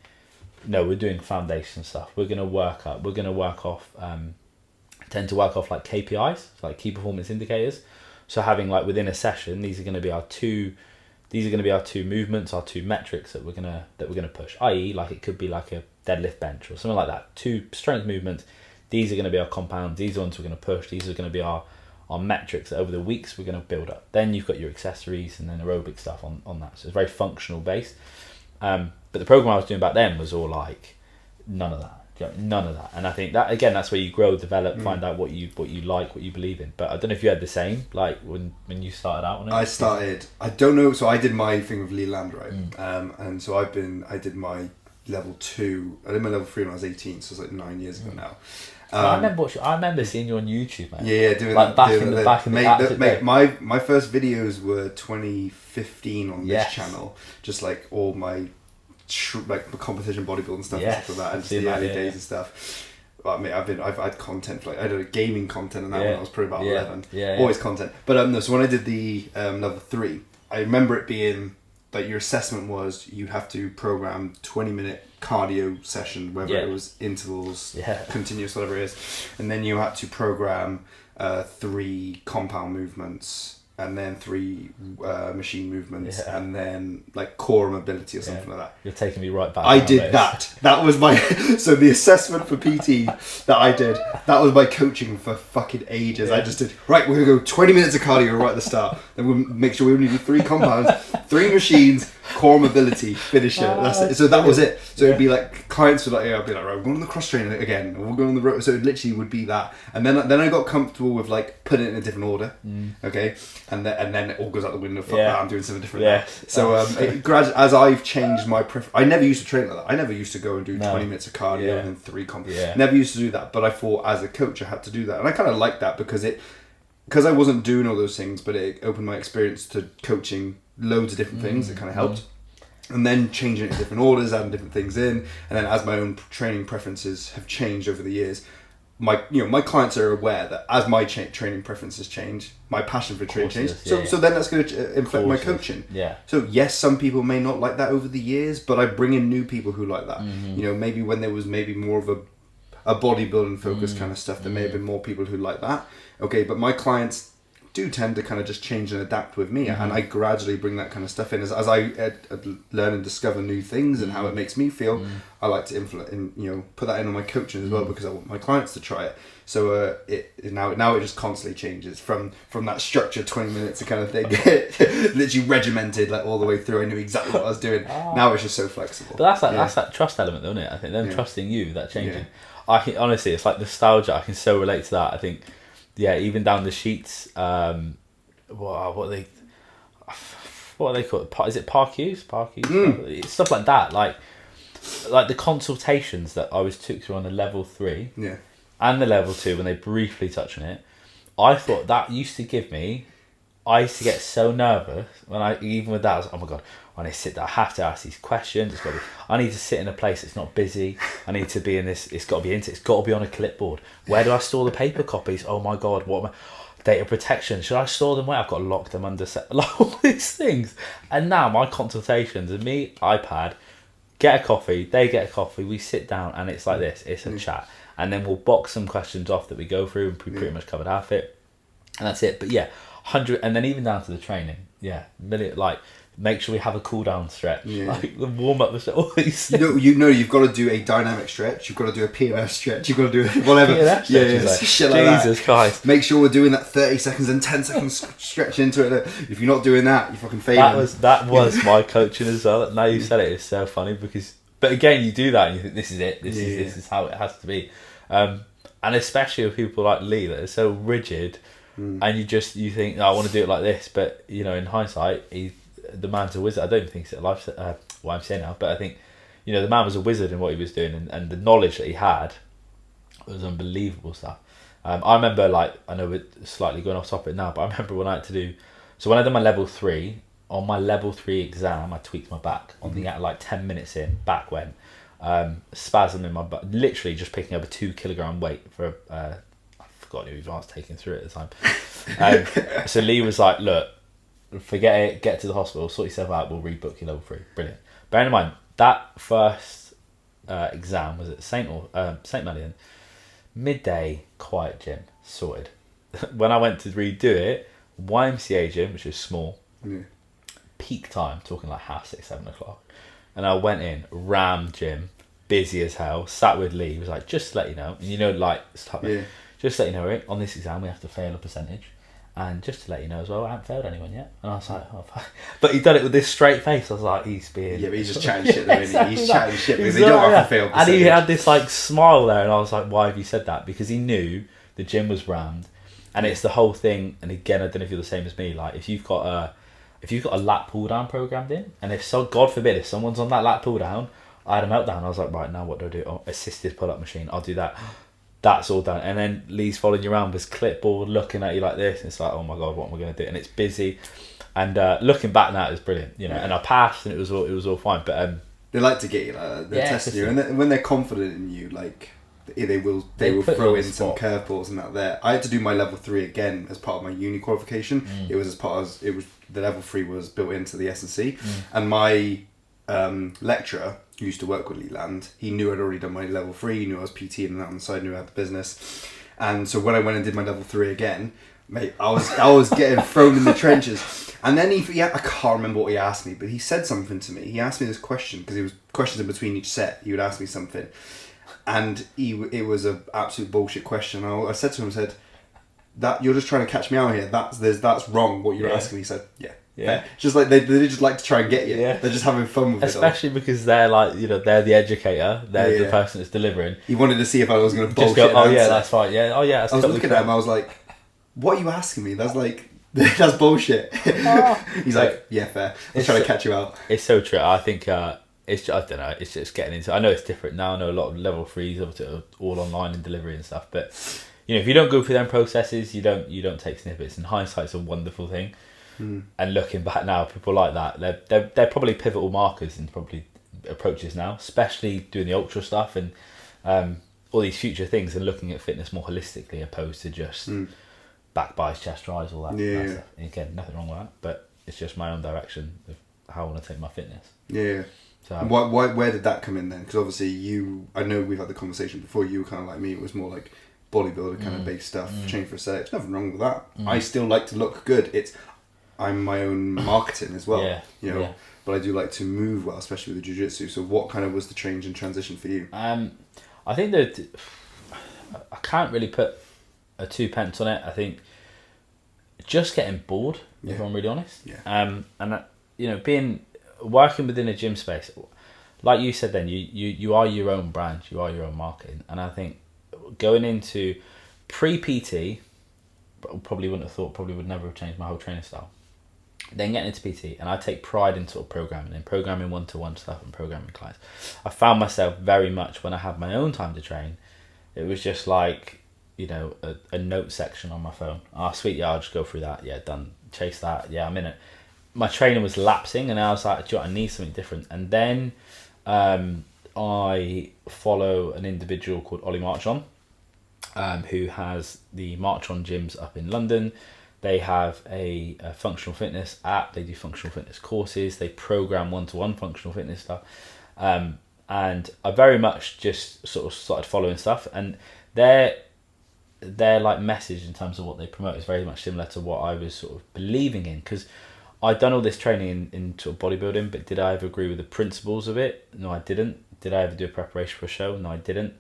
no, we're doing foundation stuff. We're going to work off, tend to work off like KPIs, so like key performance indicators. So having like within a session, these are going to be our two movements, our 2 metrics that we're gonna push. I.e., like it could be like a deadlift bench or something like that. 2 strength movements. These are going to be our compounds. These are ones we're going to push. These are going to be our metrics that over the weeks we're going to build up. Then you've got your accessories and then aerobic stuff on that. So it's very functional based. And But the program I was doing back then was all like none of that. None of that. And I think that again, that's where you grow, develop, find out what you like, what you believe in. But I don't know if you had the same like when you started out on it. I don't know, so I did my thing with Leland, right? And so I did my level 2. I did my level 3 when I was 18, so it's like 9 years ago now. I remember seeing you on YouTube, man. Yeah, doing like that. back in the my first videos were 2015 on this channel, just like all my like the competition bodybuilding stuff and stuff like that, and just the early days and stuff. I mean, I've had content for like I did a gaming content and that when I was probably about 11. Always content. But no, so when I did the level 3, I remember it being like your assessment was you'd have to program 20-minute cardio session, whether it was intervals, continuous, whatever it is, and then you had to program 3 compound movements, and then 3 machine movements, and then like core mobility or something like that. You're taking me right back. I did that. That was my so the assessment for PT that I did. That was my coaching for fucking ages. I just did right. We're gonna go 20 minutes of cardio right at the start. Then we'll make sure we only do 3 compounds, 3 machines, core mobility, finish it. That's it. So that was it. So it'd be like clients would like, I'd be like, right, we're going on the cross trainer again, and we'll go on the road. So it literally would be that, and then I got comfortable with like putting it in a different order, okay, and then it all goes out the window. Fuck that, I'm doing something different now. So as I've changed my I never used to train like that. I never used to go and do 20 minutes of cardio and then 3 compounds. Never used to do that, but I thought as a coach I had to do that, and I kind of liked that because I wasn't doing all those things, but it opened my experience to coaching loads of different things. It kind of helped. And then changing it in different orders, adding different things in, and then as my own training preferences have changed over the years, my clients are aware that as my training preferences change, my passion for training changes. So then that's going to influence my coaching. So yes, some people may not like that over the years, but I bring in new people who like that. Maybe when there was maybe more of a bodybuilding focused kind of stuff, there may have been more people who like that. Okay, but my clients do tend to kind of just change and adapt with me, and I gradually bring that kind of stuff in as I learn and discover new things and how it makes me feel. I like to put that in on my coaching as well, because I want my clients to try it. So now it just constantly changes from that structured 20 minutes kind of thing, literally regimented like all the way through. I knew exactly what I was doing. Now it's just so flexible. But that's that trust element, isn't it? I think them trusting you, that changing. I think honestly, it's like nostalgia. I can so relate to that. I think. Yeah, even down the sheets. What are they called? Is it parquets? Stuff like that. Like the consultations that I took through on the level 3, and the level 2 when they briefly touch on it. I thought that used to give me. I used to get so nervous even with that. I was like, oh my god, when I sit there, I have to ask these questions. I need to sit in a place that's not busy. I need to be in this. It's got to be it's got to be on a clipboard. Where do I store the paper copies? Oh my god, what am I? Data protection. Should I store them where? I've got to lock them under like all these things. And now my consultations and me, iPad, get a coffee. They get a coffee. We sit down and it's like this. It's a chat, and then we'll box some questions off that we go through, and we pretty much covered half it, and that's it. But 100, and then even down to the training, like make sure we have a cool down stretch, like the warm up, all these things. You've got to do a dynamic stretch, you've got to do a PMS stretch, you've got to do whatever. Shit like Jesus that. Christ! Make sure we're doing that 30 seconds and 10 seconds stretch into it. If you're not doing that, you're fucking failing. That was my coaching as well. Now you said it, it's so funny but again, you do that and you think this is it. This is how it has to be, and especially with people like Lee that are so rigid. And you think, I want to do it like this, but in hindsight, the man's a wizard. I don't think it's what I'm saying now, but I think the man was a wizard in what he was doing, and the knowledge that he had was unbelievable stuff. I remember, I know we're slightly going off topic now, but I remember when I had to do, so when I did my level 3, on my level 3 exam, I tweaked my back on the 10 minutes in, back went, spasm in my butt, literally just picking up a 2 kilogram weight for God who I was taking through it at the time. So Lee was like, look, forget it, get to the hospital, sort yourself out, we'll rebook your level 3. Brilliant. Bearing in mind, that first exam was at St. Malian, midday, quiet gym, sorted. When I went to redo it, YMCA gym, which is small, peak time, talking like 6:30, 7 o'clock. And I went in, ram gym, busy as hell, sat with Lee, he was like, just to let you know, and just to let you know, on this exam we have to fail a percentage, And just to let you know as well, I haven't failed anyone yet. And I was like, oh, fuck. But he done it with this straight face. I was like, he's being... Yeah, but he's just chatting shit, though, isn't he? He's chatting shit because they don't have to fail. And he had this like smile there, and I was like, why have you said that? Because he knew the gym was rammed, and it's the whole thing. And again, I don't know if you're the same as me. Like, if you've got a lat pull down programmed in, and if so, God forbid, if someone's on that lat pull down, I had a meltdown. I was like, right, now what do I do? Oh, assisted pull up machine. I'll do that. That's all done. And then Lee's following you around with his clipboard, looking at you like this. And it's like, oh my God, what am I going to do? And it's busy. And looking back now, it was brilliant, you know. Yeah. And I passed, and it was all fine. But they like to get you like that. They're testing you, and when they're confident in you, like they will throw in some curveballs and that. There, I had to do my level 3 again as part of my uni qualification. It was the level 3 was built into the S&C, and my lecturer who used to work with Leland, he knew I'd already done my level 3. He knew I was PT and that on the side, knew I had the business, and so when I went and did my level 3 again, mate, I was getting thrown in the trenches. And then I can't remember what he asked me, but he said something to me. He asked me this question because it was questions in between each set. He would ask me something, and it was an absolute bullshit question. I said to him, I said, "That you're just trying to catch me out here. That's wrong. What you're asking me." He said, "Yeah." Yeah, just like they just like to try and get you. Yeah. They're just having fun with especially it all. Because they're like, you know, they're the educator, they're the person that's delivering. He wanted to see if I was going to bullshit. Just go, oh yeah, that's right. Yeah, oh yeah. That's I was looking at him. I was like, "What are you asking me? That's like that's bullshit." Oh. He's like, "Yeah, fair. I'm trying to catch you out." It's so true. I think it's I don't know. It's just getting into. I know it's different now. I know a lot of level 3s are all online and delivery and stuff. But you know, if you don't go through them processes, you don't take snippets. And hindsight's a wonderful thing. And looking back now, people like that, they're probably pivotal markers and probably approaches now, especially doing the ultra stuff and all these future things and looking at fitness more holistically opposed to just back buys, chest tries, all that. Yeah. Stuff. And again, nothing wrong with that, but it's just my own direction of how I want to take my fitness. Yeah. So where did that come in then? Because obviously I know we've had the conversation before. You were kind of like me. It was more like bodybuilder kind of based stuff. Train for aesthetics. Nothing wrong with that. I still like to look good. I'm my own marketing as well, you know, but I do like to move well, especially with the jiu-jitsu. So what kind of was the change and transition for you? I think that I can't really put a 2 pence on it. I think just getting bored, if I'm really honest. Yeah. And that, you know, working within a gym space, like you said then, you are your own brand, you are your own marketing. And I think going into pre-PT, probably wouldn't have thought, probably would never have changed my whole training style. Then getting into PT, and I take pride in sort of programming one-to-one stuff and programming clients. I found myself very much when I had my own time to train, it was just like, you know, a note section on my phone. Oh, sweet, yeah, I'll just go through that. Yeah, done. Chase that. Yeah, I'm in it. My training was lapsing, and I was like, do you know what, I need something different. And then I follow an individual called Ollie Marchon, who has the Marchon gyms up in London. They have a functional fitness app. They do functional fitness courses. They program one-to-one functional fitness stuff. And I very much just sort of started following stuff. And their like message in terms of what they promote is very much similar to what I was sort of believing in. Because I'd done all this training in sort of bodybuilding, but did I ever agree with the principles of it? No, I didn't. Did I ever do a preparation for a show? No, I didn't.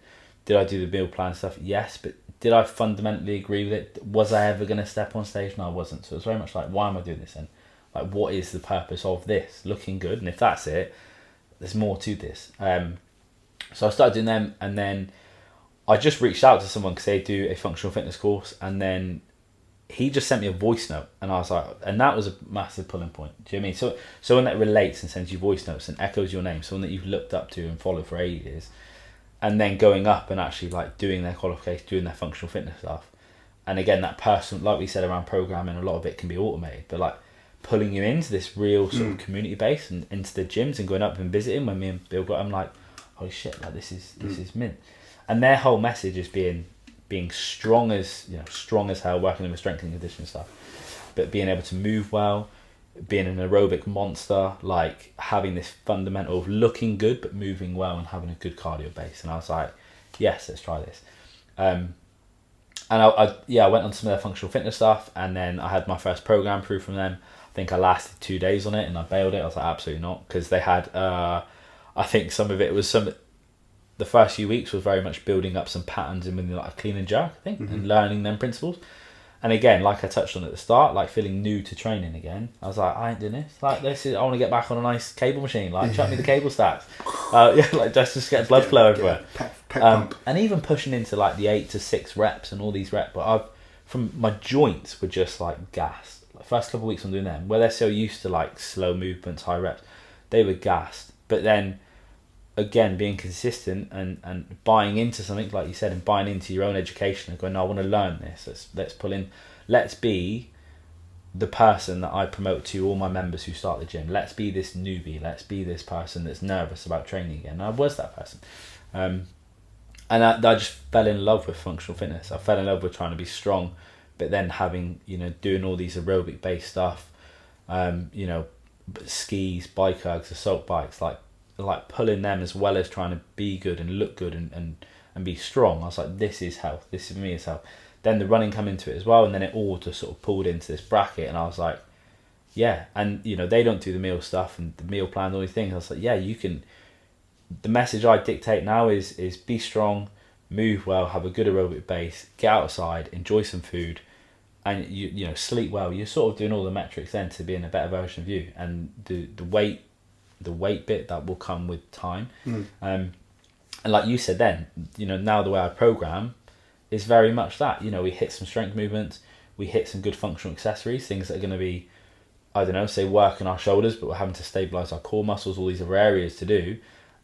Did I do the meal plan stuff? Yes, but did I fundamentally agree with it? Was I ever going to step on stage? No, I wasn't. So it's very much like, why am I doing this then? Like, what is the purpose of this? Looking good, and if that's it, there's more to this. So I started doing them, and then I just reached out to someone because they do a functional fitness course, and then he just sent me a voice note, and I was like, and that was a massive pulling point. Do you know what I mean? So someone that relates and sends you voice notes and echoes your name, someone that you've looked up to and followed for ages, and then going up and actually like doing their qualification, doing their functional fitness stuff. And again, that person, like we said around programming, a lot of it can be automated, but like pulling you into this real sort of community base and into the gyms and going up and visiting. When me and Bill got, I'm like, holy shit, like this is mint. And their whole message is being strong as hell, working with strength and conditioning stuff, but being able to move well, being an aerobic monster, like having this fundamental of looking good but moving well and having a good cardio base. And I was like, yes, let's try this. And I went on some of their functional fitness stuff, and then I had my first program through from them. I think I lasted 2 days on it and I bailed it. I was like, absolutely not, because they had I think some of it was the first few weeks was very much building up some patterns in within like a clean and jerk, I think, and learning them principles. And again, like I touched on at the start, like feeling new to training again, I was like, I ain't doing this. Like this is, I want to get back on a nice cable machine. Like chuck me the cable stacks. Yeah, like just get blood flow everywhere. Pump. And even pushing into like the 8 to 6 reps and all these reps, but from my joints were just like gassed. Like first couple of weeks I'm doing them, where they're so used to like slow movements, high reps, they were gassed. But then again, being consistent and buying into something, like you said, and buying into your own education and going, no, I want to learn this. Let's pull in. Let's be the person that I promote to all my members who start the gym. Let's be this newbie. Let's be this person that's nervous about training again. And I was that person. And I just fell in love with functional fitness. I fell in love with trying to be strong, but then having, doing all these aerobic based stuff, skis, bike ergs, assault bikes, like pulling them as well as trying to be good and look good and be strong. I was like, this is health. This for me is health. Then the running come into it as well, and then it all just sort of pulled into this bracket, and I was like, yeah. And they don't do the meal stuff and the meal plan, all these things. I was like, yeah, you can. The message I dictate now is be strong, move well, have a good aerobic base, get outside, enjoy some food, and you sleep well. You're sort of doing all the metrics then to be in a better version of you, and the weight bit that will come with time. And like you said then, now the way I program is very much that. We hit some strength movements, we hit some good functional accessories, things that are going to be, I don't know, say working our shoulders, but we're having to stabilize our core muscles, all these other areas to do.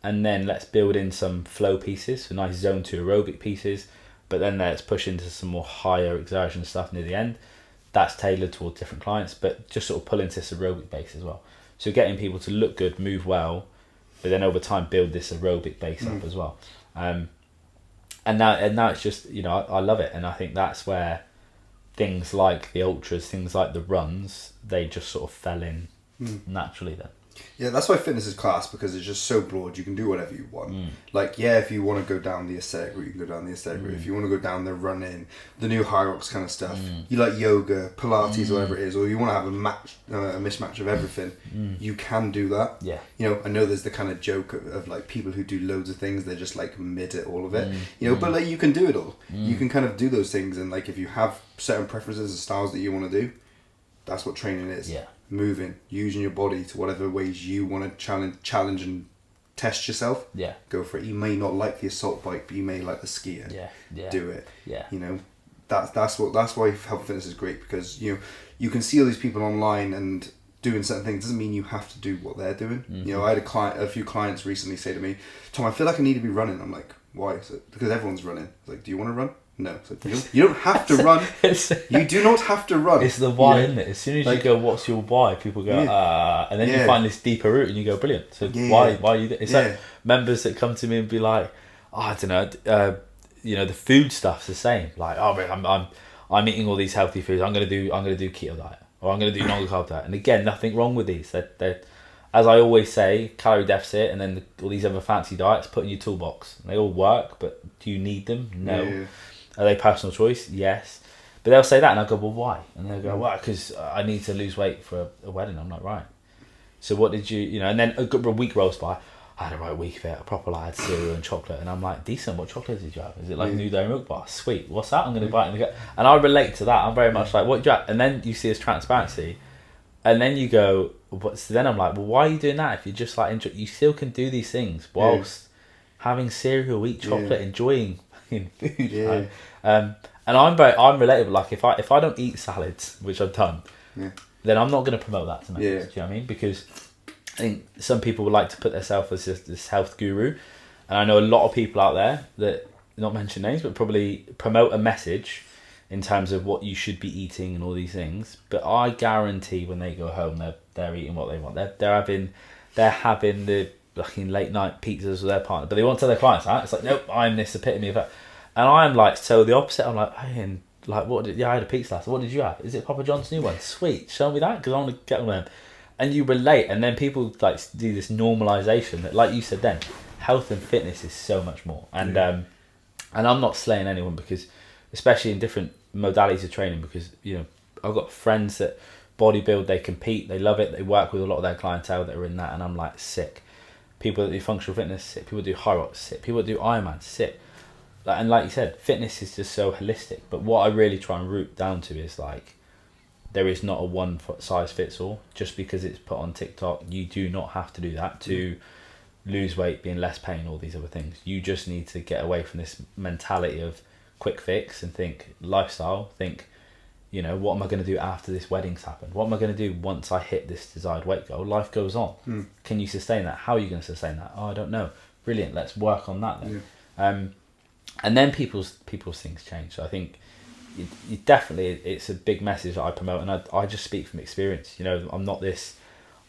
And then let's build in some flow pieces, so nice zone 2 aerobic pieces, but then let's push into some more higher exertion stuff near the end. That's tailored towards different clients, but just sort of pull into this aerobic base as well. So getting people to look good, move well, but then over time build this aerobic base up as well. And now it's just, I love it. And I think that's where things like the ultras, things like the runs, they just sort of fell in naturally then. Yeah, that's why fitness is class, because it's just so broad. You can do whatever you want. Like, yeah, if you want to go down the aesthetic route, you can go down the aesthetic route. If you want to go down the running, the new high rocks kind of stuff, you like yoga, Pilates, whatever it is, or you want to have a mismatch of everything, you can do that. Yeah. I know there's the kind of joke of like people who do loads of things, they're just like mid at all of it. But like you can do it all. You can kind of do those things, and like if you have certain preferences and styles that you want to do, that's what training is. Yeah. Moving, using your body to whatever ways you want to challenge and test yourself. Yeah. Go for it. You may not like the assault bike, but you may like the skier. Yeah. Do it. Yeah. That's why health fitness is great, because you can see all these people online and doing certain things. Doesn't mean you have to do what they're doing. I had a few clients recently say to me, Tom, I feel like I need to be running. I'm like, why? So, because everyone's running. It's like, do you want to run? No. So you don't have to run. You do not have to run. It's the why, isn't it? As soon as you go, what's your why? People go, and then you find this deeper route and you go, brilliant. So why are you? It's like members that come to me and be like, I don't know, the food stuff's the same. Like, I'm eating all these healthy foods. I'm gonna do keto diet, or I'm gonna do non-carb diet. And again, nothing wrong with these. They're as I always say, calorie deficit, and then all these other fancy diets put in your toolbox. They all work, but do you need them? No. Yeah. Are they personal choice? Yes. But they'll say that, and I'll go, well, why? And they'll go, why? Because I need to lose weight for a wedding. I'm like, right. So what did you, and then a week rolls by. I had a right week of it. I proper had cereal and chocolate, and I'm like, decent. What chocolate did you have? Is it like new dairy milk bar? Sweet. What's that? I'm going to buy it and go. And I relate to that. I'm very much like, what did you have? And then you see this transparency, and then you go, so then I'm like, well, why are you doing that? If you just like enjoy, you still can do these things whilst having cereal, eat chocolate, enjoying fucking food. Yeah. And I'm relatable. Like if I don't eat salads, which I've done, then I'm not going to promote that to members. Do you know what I mean? Because I think some people would like to put themselves as this health guru, and I know a lot of people out there that, not mention names, but probably promote a message in terms of what you should be eating and all these things. But I guarantee when they go home, they're eating what they want. They're having the fucking late night pizzas with their partner, but they want to tell their clients that. It's like, nope, I'm this epitome of that. And I'm like, so the opposite. I'm like, hey, like, I had a pizza last. What did you have? Is it Papa John's new one? Sweet, show me that, because I want to get one of them. And you relate, and then people like do this normalization that, like you said then, health and fitness is so much more. And I'm not slaying anyone, because especially in different modalities of training, because I've got friends that bodybuild, they compete, they love it, they work with a lot of their clientele that are in that, and I'm like, sick. People that do functional fitness, sick. People that do high rocks, sick. People that do Ironman, sick. and like you said, fitness is just so holistic. But what I really try and root down to is like, there is not a one size fits all. Just because it's put on TikTok, you do not have to do that to lose weight, be in less pain, all these other things. You just need to get away from this mentality of quick fix and think lifestyle. Think, you know, what am I going to do after this wedding's happened? What am I going to do once I hit this desired weight goal? Life goes on. Can you sustain that? How are you going to sustain that? Oh, I don't know. Brilliant. Let's work on that then. And then people's things change. So I think you definitely, it's a big message that I promote, and I just speak from experience. You know, I'm not this,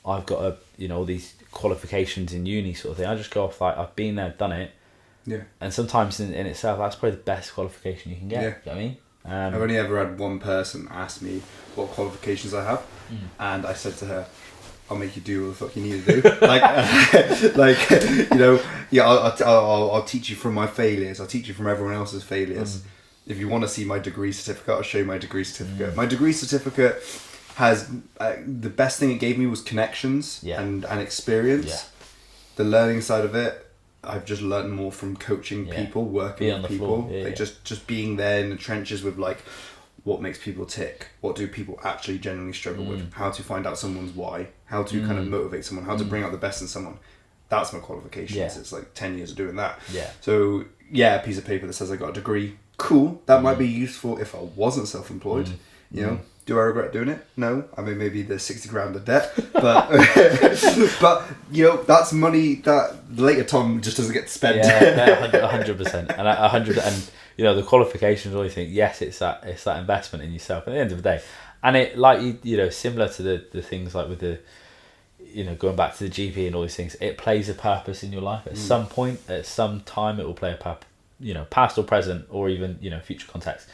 I've got all these qualifications in uni sort of thing. I just go off like, I've been there, done it. Yeah. And sometimes in itself, that's probably the best qualification you can get. Yeah. You know what I mean? I've only ever had one person ask me what qualifications I have, and I said to her, I'll make you do what the fuck you need to do. I'll teach you from my failures. I'll teach you from everyone else's failures. If you want to see my degree certificate, I'll show you my degree certificate. My degree certificate has, the best thing it gave me was connections and experience. Yeah. The learning side of it, I've just learned more from coaching people, working with people, just being there in the trenches with like, what makes people tick, what do people actually genuinely struggle with, how to find out someone's why, how to kind of motivate someone, how to bring out the best in someone. That's my qualifications. It's like 10 years of doing that. So a piece of paper that says I got a degree, cool, that might be useful if I wasn't self-employed. You know, do I regret doing it? No. I mean, maybe there's 60 grand of debt, but but you know, that's money that later Tom just doesn't get to spend. 100%, and 100%, and you know, the qualifications. Always think, yes, it's that investment in yourself. At the end of the day, and it, like, you know, similar to the things like with the, you know, going back to the GP and all these things, it plays a purpose in your life. At some point, at some time, it will play a purpose. You know, past or present, or even, you know, future context.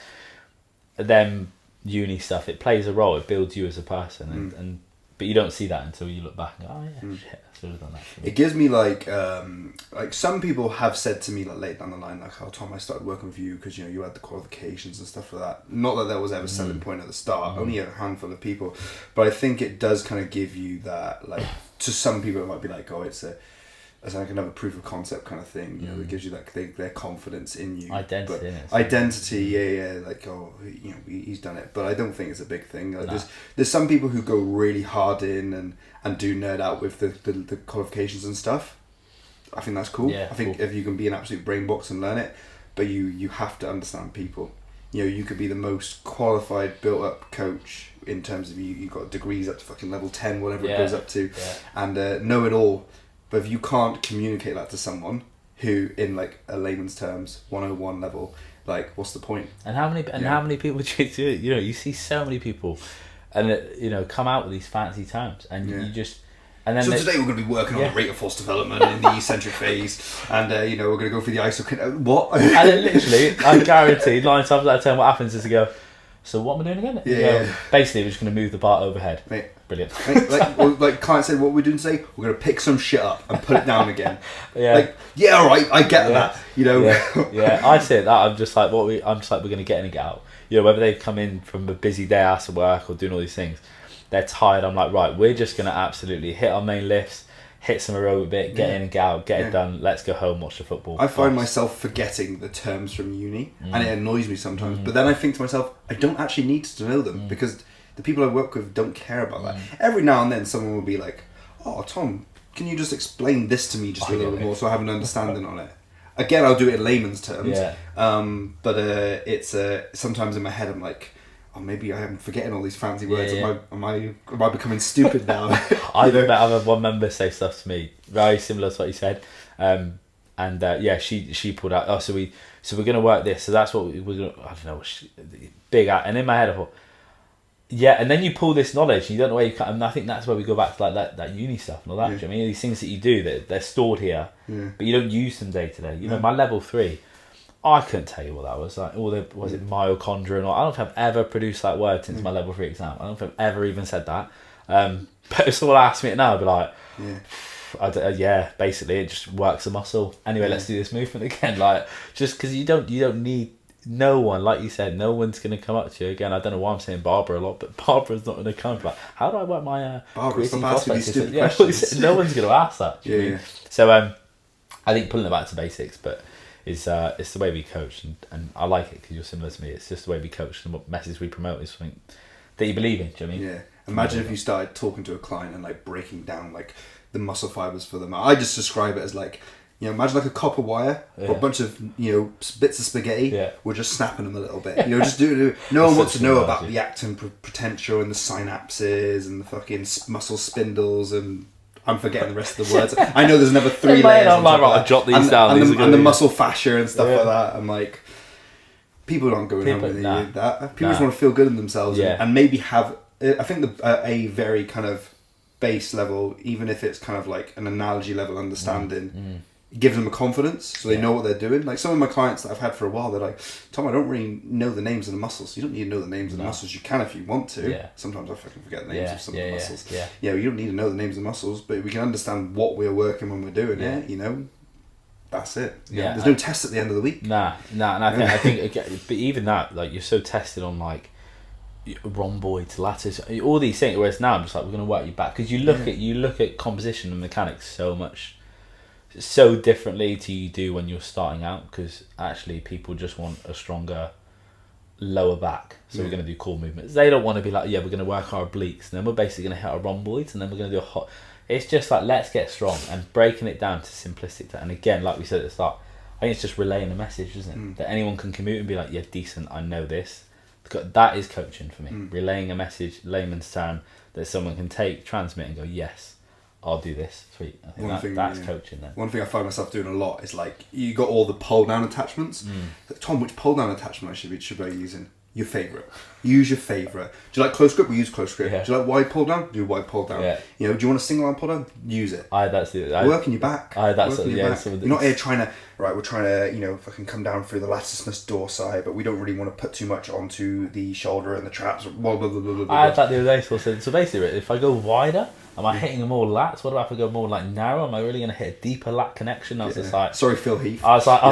Then uni stuff, it plays a role. It builds you as a person, and but you don't see that until you look back and go, oh yeah, shit, I should have done that. It gives me like some people have said to me like later down the line, like, oh Tom, I started working with you because, you know, you had the qualifications and stuff like that. Not that was ever a selling point at the start. Only a handful of people, but I think it does kind of give you that, like, to some people it might be like, oh, it's like another proof of concept kind of thing. You know, it gives you that their confidence in you. Identity, like, oh, you know, he's done it. But I don't think it's a big thing. Like, there's some people who go really hard in and do nerd out with the qualifications and stuff. I think that's cool. I think if you can be an absolute brain box and learn it, but you have to understand people. You know, you could be the most qualified, built up coach in terms of you got degrees up to fucking level 10, whatever it goes up to, and know it all. But if you can't communicate that to someone who, in like a layman's terms, 101 level, like, what's the point? And how many people do you know? You see so many people, and you know, come out with these fancy terms, and you just. And then today we're going to be working on the rate of force development in the eccentric phase, and you know, we're going to go for the iso. What? And then literally, I guarantee 9 times out of 10, what happens is they go, so what am I doing again? Basically, we're just going to move the bar overhead. Mate. Brilliant. Like client said, what we're doing today, we're going to pick some shit up and put it down again. All right, I get that. You know. I say that. I'm just like, we're going to get in and get out. You know, whether they've come in from a busy day after work or doing all these things, they're tired. I'm like, right, we're just going to absolutely hit our main lifts, hit some aerobic bit, get in and get out, get it done. Let's go home, watch the football. I find myself forgetting the terms from uni, and it annoys me sometimes. But then I think to myself, I don't actually need to know them because the people I work with don't care about that. Every now and then someone will be like, oh, Tom, can you just explain this to me just a little bit more so I have an understanding on it? Again, I'll do it in layman's terms. But it's sometimes in my head I'm like, oh, maybe I am forgetting all these fancy words. Am I becoming stupid now? I've had one member say stuff to me very similar to what you said. She pulled out, oh, so we're going to work this. So that's what we're going to, I don't know, big out. And in my head I thought, and then you pull this knowledge and you don't know where you can, and I think that's where we go back to like that uni stuff and all that. I mean, these things that you do, they're stored here, but you don't use them day to day. You know, my level 3, I couldn't tell you what that was like. Was it mitochondria? Or I don't think I've ever produced that word since my level 3 exam. I don't think I've ever even said that. But if someone asked me it now, I'd be like, basically it just works the muscle. Anyway, let's do this movement again. Like, just because you don't need. No one, like you said, no one's going to come up to you again. I don't know why I'm saying Barbara a lot, but Barbara's not going to come back. How do I work my Barbara, stop asking these stupid questions. No one's going to ask that. So I think pulling it back to basics, but it's the way we coach, and I like it because you're similar to me. It's just the way we coach, and what message we promote is something that you believe in. Do you know what I mean? Yeah. Imagine if you started talking to a client and like breaking down like the muscle fibers for them. I just describe it as like, you know, imagine like a copper wire or a bunch of, you know, bits of spaghetti. Yeah. We're just snapping them a little bit. You know, just do. No one wants to know about the actin potential and the synapses and the fucking muscle spindles and. I'm forgetting the rest of the words. I know there's never 3 layers. I'm like, right, I'll jot these down. And the muscle fascia and stuff like that. I'm like, people aren't going home with that. People just want to feel good in themselves and maybe have. I think a very kind of base level, even if it's kind of like an analogy level understanding, gives them a confidence, so they know what they're doing. Like some of my clients that I've had for a while, they're like, Tom, I don't really know the names of the muscles. You don't need to know the names of the muscles. You can if you want to. Yeah. Sometimes I fucking forget the names of some of the muscles. You know, you don't need to know the names of the muscles, but we can understand what we're working when we're doing it. You know, that's it. Yeah. There's no test at the end of the week. Nah. And I think again, but even that, like you're so tested on like rhomboids, lattice, all these things. Whereas now I'm just like, we're going to work you back because you look at composition and mechanics so differently to you do when you're starting out, because actually people just want a stronger lower back, so we're going to do core movements. They don't want to be like, we're going to work our obliques and then we're basically going to hit our rhomboids and then we're going to do a hot. It's just like, let's get strong and breaking it down to simplistic. And again, like we said at the start, I think it's just relaying a message, isn't it? That anyone can commute and be like, yeah, decent, I know this. That is coaching for me. Relaying a message, layman's term, that someone can take, transmit and go, yes, I'll do this. Sweet. I think that's coaching then. One thing I find myself doing a lot is like, you got all the pull down attachments. Like, Tom, which pull down attachment should I be using? Your favourite. Use your favourite. Do you like close grip? We use close grip. Do you like wide pull down? Do wide pull down. You know, do you want a single arm pull down? Use it. Working your back. You're not here trying to, we're trying to, you know, fucking come down through the latissimus dorsi, but we don't really want to put too much onto the shoulder and the traps. Blah, blah, blah, blah, blah, blah. I had that the other day. So basically, if I go wider, am I hitting more lats? What about if I go more like narrow? Am I really going to hit a deeper lat connection? I was just like, sorry, Phil Heath. I was like,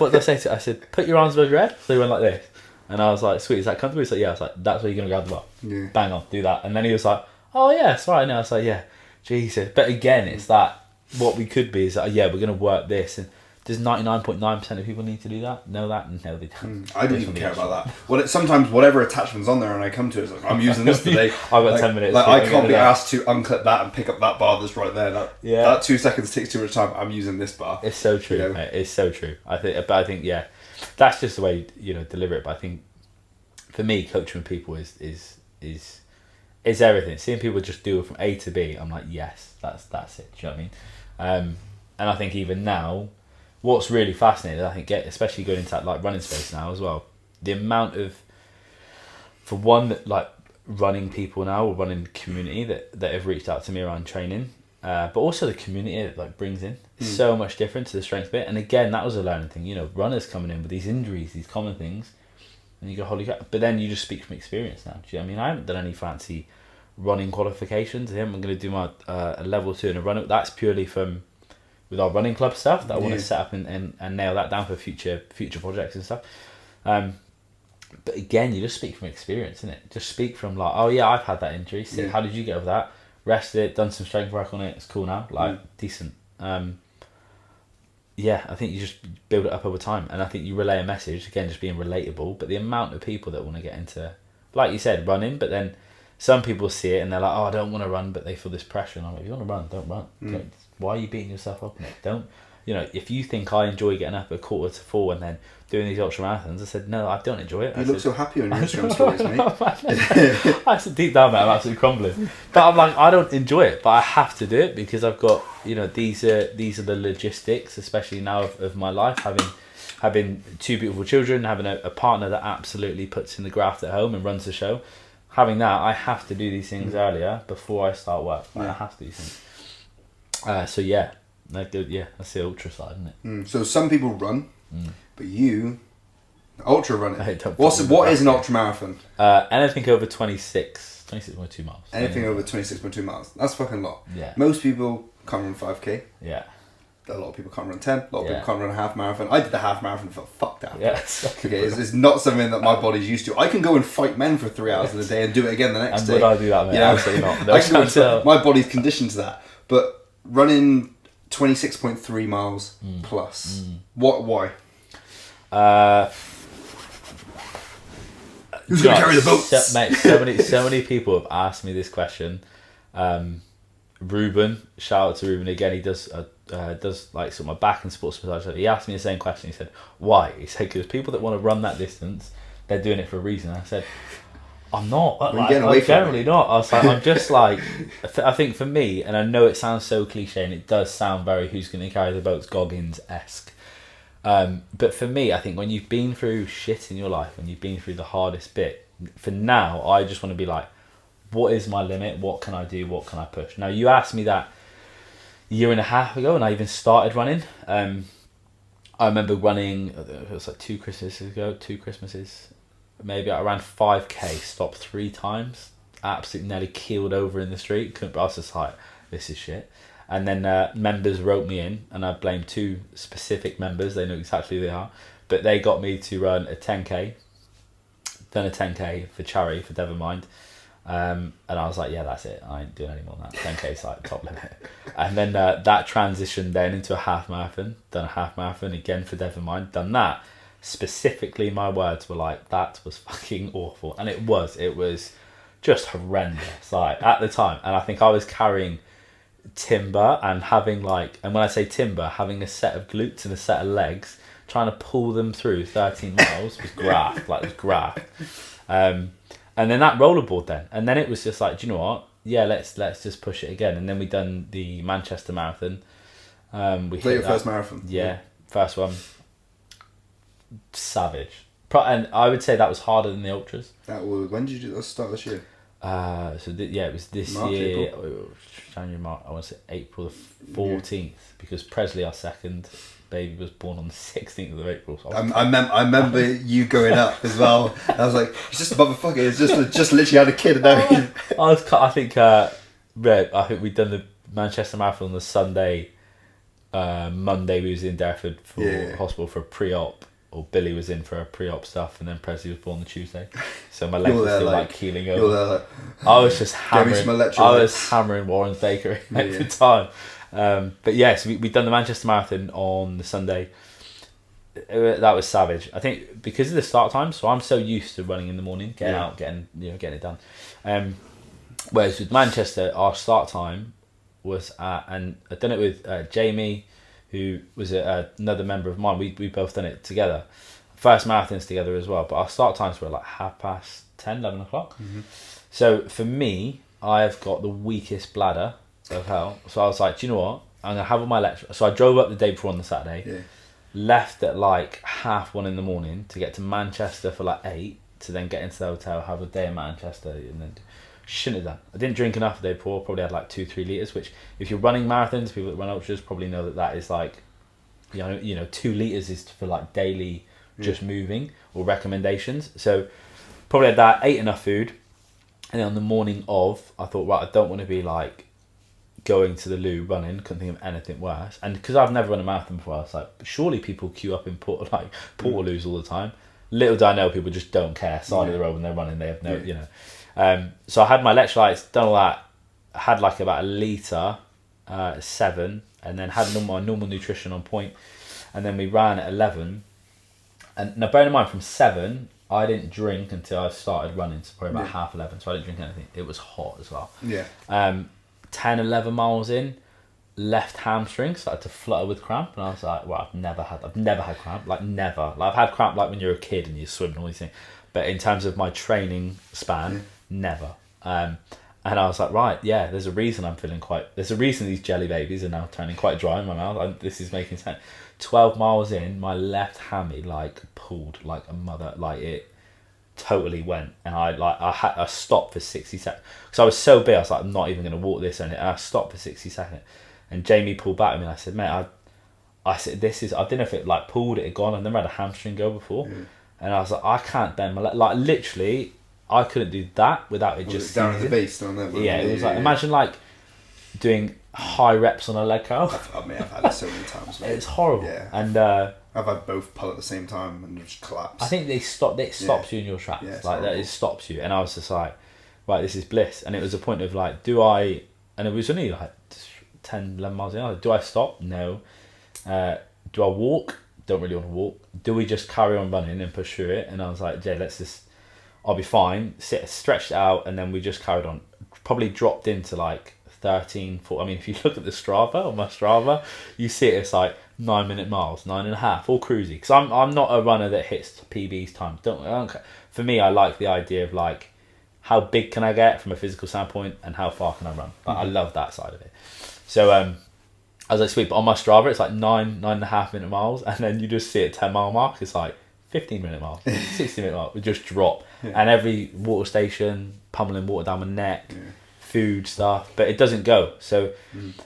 what did I say to it? I said, put your arms above your head. So he went like this. And I was like, sweet, is that comfortable? He's like, yeah. I was like, that's where you're going to grab the bar. Bang on, do that. And then he was like, oh yeah, it's right. And I was like, yeah, Jesus. But again, it's that, what we could be is that, we're going to work this. And does 99.9% of people need to do that? Know that? No, they don't. I don't even care about that. Sometimes whatever attachment's on there and I come to it, it's like, I'm using this today. I've got 10 minutes. Like, I can't be asked to unclip that and pick up that bar that's right there. That 2 seconds takes too much time. I'm using this bar. It's so true. You know? It's so true. I think, that's just the way, you know, deliver it. But I think, for me, coaching with people is everything. Seeing people just do it from A to B, I'm like, yes, that's it. Do you know what I mean? And I think even now, what's really fascinating, I think, especially going into that like running space now as well, the amount of, for one, like running people now or running community that have reached out to me around training, but also the community it like brings in so much different to the strength bit. And again, that was a learning thing. You know, runners coming in with these injuries, these common things. And you go, holy crap. But then you just speak from experience now. Do you know what I mean? I haven't done any fancy running qualifications. I'm going to do my level 2 in a running. That's purely with our running club stuff that I want to set up and nail that down for future projects and stuff. But again, you just speak from experience, innit? Just speak from like, oh yeah, I've had that injury. So how did you get over that? Rested it, done some strength work on it. It's cool now. Like, decent. I think you just build it up over time, and I think you relay a message, again, just being relatable. But the amount of people that want to get into, like you said, running, but then some people see it and they're like, oh, I don't want to run, but they feel this pressure. And I'm like, if you want to run, don't run. Why are you beating yourself up on it? Don't, you know, if you think I enjoy getting up at 3:45 and then doing these ultra marathons, I said, no, I don't enjoy it. You look so happy on your Instagram stories, mate. I said, deep down, mate, I'm absolutely crumbling. But I'm like, I don't enjoy it, but I have to do it because I've got, you know, these are the logistics, especially now of my life, having 2 beautiful children, having a partner that absolutely puts in the graft at home and runs the show. Having that, I have to do these things earlier before I start work. I have to do these things. That's the ultra side, isn't it? So some people run, but you ultra running. What is an ultra marathon? Anything over 26.2 miles. Anything over 26.2 miles. That's fucking lot. Yeah. Most people can't run 5k. Yeah. A lot of people can't run 10. A lot of people can't run a half marathon. I did the half marathon and felt fucked out. Yeah. It's not something that my body's used to. I can go and fight men for 3 hours in a day and do it again the next day. And would I do that, mate? You know? Absolutely not. I can go my body's conditioned to that. But running 26.3 miles plus. Why? Who's going to carry the boats? Mate, so many people have asked me this question. Ruben, shout out to Ruben again. He does like sort of my back and sports massage. He asked me the same question. He said, "Why?" He said, "Because people that want to run that distance, they're doing it for a reason." I said, "I'm not. I'm generally not." I was like, "I'm just like." I think for me, and I know it sounds so cliche, and it does sound very "who's going to carry the boats" Goggins-esque. But for me, I think when you've been through shit in your life, when you've been through the hardest bit, for now, I just want to be like, what is my limit? What can I do? What can I push? Now, you asked me that a year and a half ago, and I even started running. I remember running, it was like two Christmases, maybe I ran 5k, stopped 3 times, absolutely nearly keeled over in the street. I was just like, this is shit. And then members wrote me in, and I blame 2 specific members. They know exactly who they are, but they got me to run a 10k, then a 10k for charity for Devonmind. And I was like, yeah, that's it. I ain't doing any more than that. 10k is like top limit. And then that transitioned then into a half marathon. Done a half marathon again for Devonmind. Done that. Specifically, my words were like, that was fucking awful. And it was just horrendous. Like at the time. And I think I was carrying timber and having and when I say timber, having a set of glutes and a set of legs, trying to pull them through 13 miles was graft. Like it was graft. And then that rollerboard then. And then it was just like, do you know what? Yeah, let's just push it again. And then we done the Manchester Marathon. We hit your first marathon? Yeah, first one. Savage. And I would say that was harder than the ultras. When did you start this year? It was this March, year. April? January, March. I want to say April the 14th, because Presley, our second baby, was born on the 16th of April. So I remember you going up as well. I was like, it's just a motherfucker. It's just literally had a kid and everything. I think we'd done the Manchester Marathon on the Sunday. Monday we was in Derriford for hospital for a pre-op, or Billy was in for a pre-op stuff, and then Presley was born the Tuesday. So my legs were still like keeling over. There, I was just hammering Warren's Bakery at the time. But yes, we'd done the Manchester Marathon on the Sunday. That was savage. I think because of the start time, so I'm so used to running in the morning, getting out, getting it done. Whereas with Manchester, our start time was and I'd done it with Jamie, who was another member of mine. We both done it together. First marathons together as well, but our start times were like 10:30, 11 o'clock. Mm-hmm. So for me, I've got the weakest bladder of hell. So I was like, do you know what? I'm going to have all my lecture. So I drove up the day before on the Saturday, left at like 1:30 in the morning to get to Manchester for like 8, to then get into the hotel, have a day in Manchester, and then shouldn't have done. I didn't drink enough the day before, probably had like 2-3 litres, which if you're running marathons, people that run ultras probably know that is like, 2 litres is for like daily just moving or recommendations. So probably had that, ate enough food, and then on the morning of, I thought, right, I don't want to be like going to the loo running, couldn't think of anything worse. And because I've never run a marathon before, I was like, surely people queue up in Portaloos all the time. Little did I know, people just don't care. Side of the road when they're running, they have no, so I had my electrolytes, done all that, had like about a litre, 7, and then had my normal nutrition on point, and then we ran at 11. And now bearing in mind, from 7, I didn't drink until I started running, so probably about 10:30, so I didn't drink anything. It was hot as well. 10, 11 miles in, left hamstring started to flutter with cramp, and I was like, well, I've never had cramp, like never. Like I've had cramp like when you're a kid and you're swimming and all these things, but in terms of my training span, never. And I was like, right, there's a reason there's a reason these jelly babies are now turning quite dry in my mouth. This is making sense. 12 miles in, my left hammy like pulled like a mother, like it totally went, and I stopped for 60 seconds because I was so big. I was like, I'm not even going to walk this, and I stopped for 60 seconds, and Jamie pulled back at me, and I said, mate, I said, I didn't know if it like pulled, it had gone. I've never had a hamstring go before, and I was like, I can't bend my leg, like literally I couldn't do that without it just down at the base on that. It was like, imagine like doing high reps on a leg curl. I've had it so many times, mate. It's horrible. And I've had both pull at the same time and just collapse. I think it stops you in your tracks. Like that, it stops you. And I was just like, right, this is bliss. And it was a point of like, and it was only like 10, 11 miles an hour. Do I stop? No. Do I walk? Don't really want to walk. Do we just carry on running and push through it? And I was like, Jay, I'll be fine. Stretched it out, and then we just carried on. Probably dropped into like 13, 14. I mean, if you look at the Strava, on my Strava, you see it's like 9-minute miles, 9.5, all cruisy. Because I'm not a runner that hits PB's time. I don't care. For me, I like the idea of like, how big can I get from a physical standpoint, and how far can I run? Like, I love that side of it. So I was like, sweet, but on my Strava, it's like 9.5-minute miles, and then you just see it 10-mile mark, it's like 15-minute miles, 60-minute mark, we just drop. And every water station, pummeling water down my neck, food stuff, but it doesn't go. So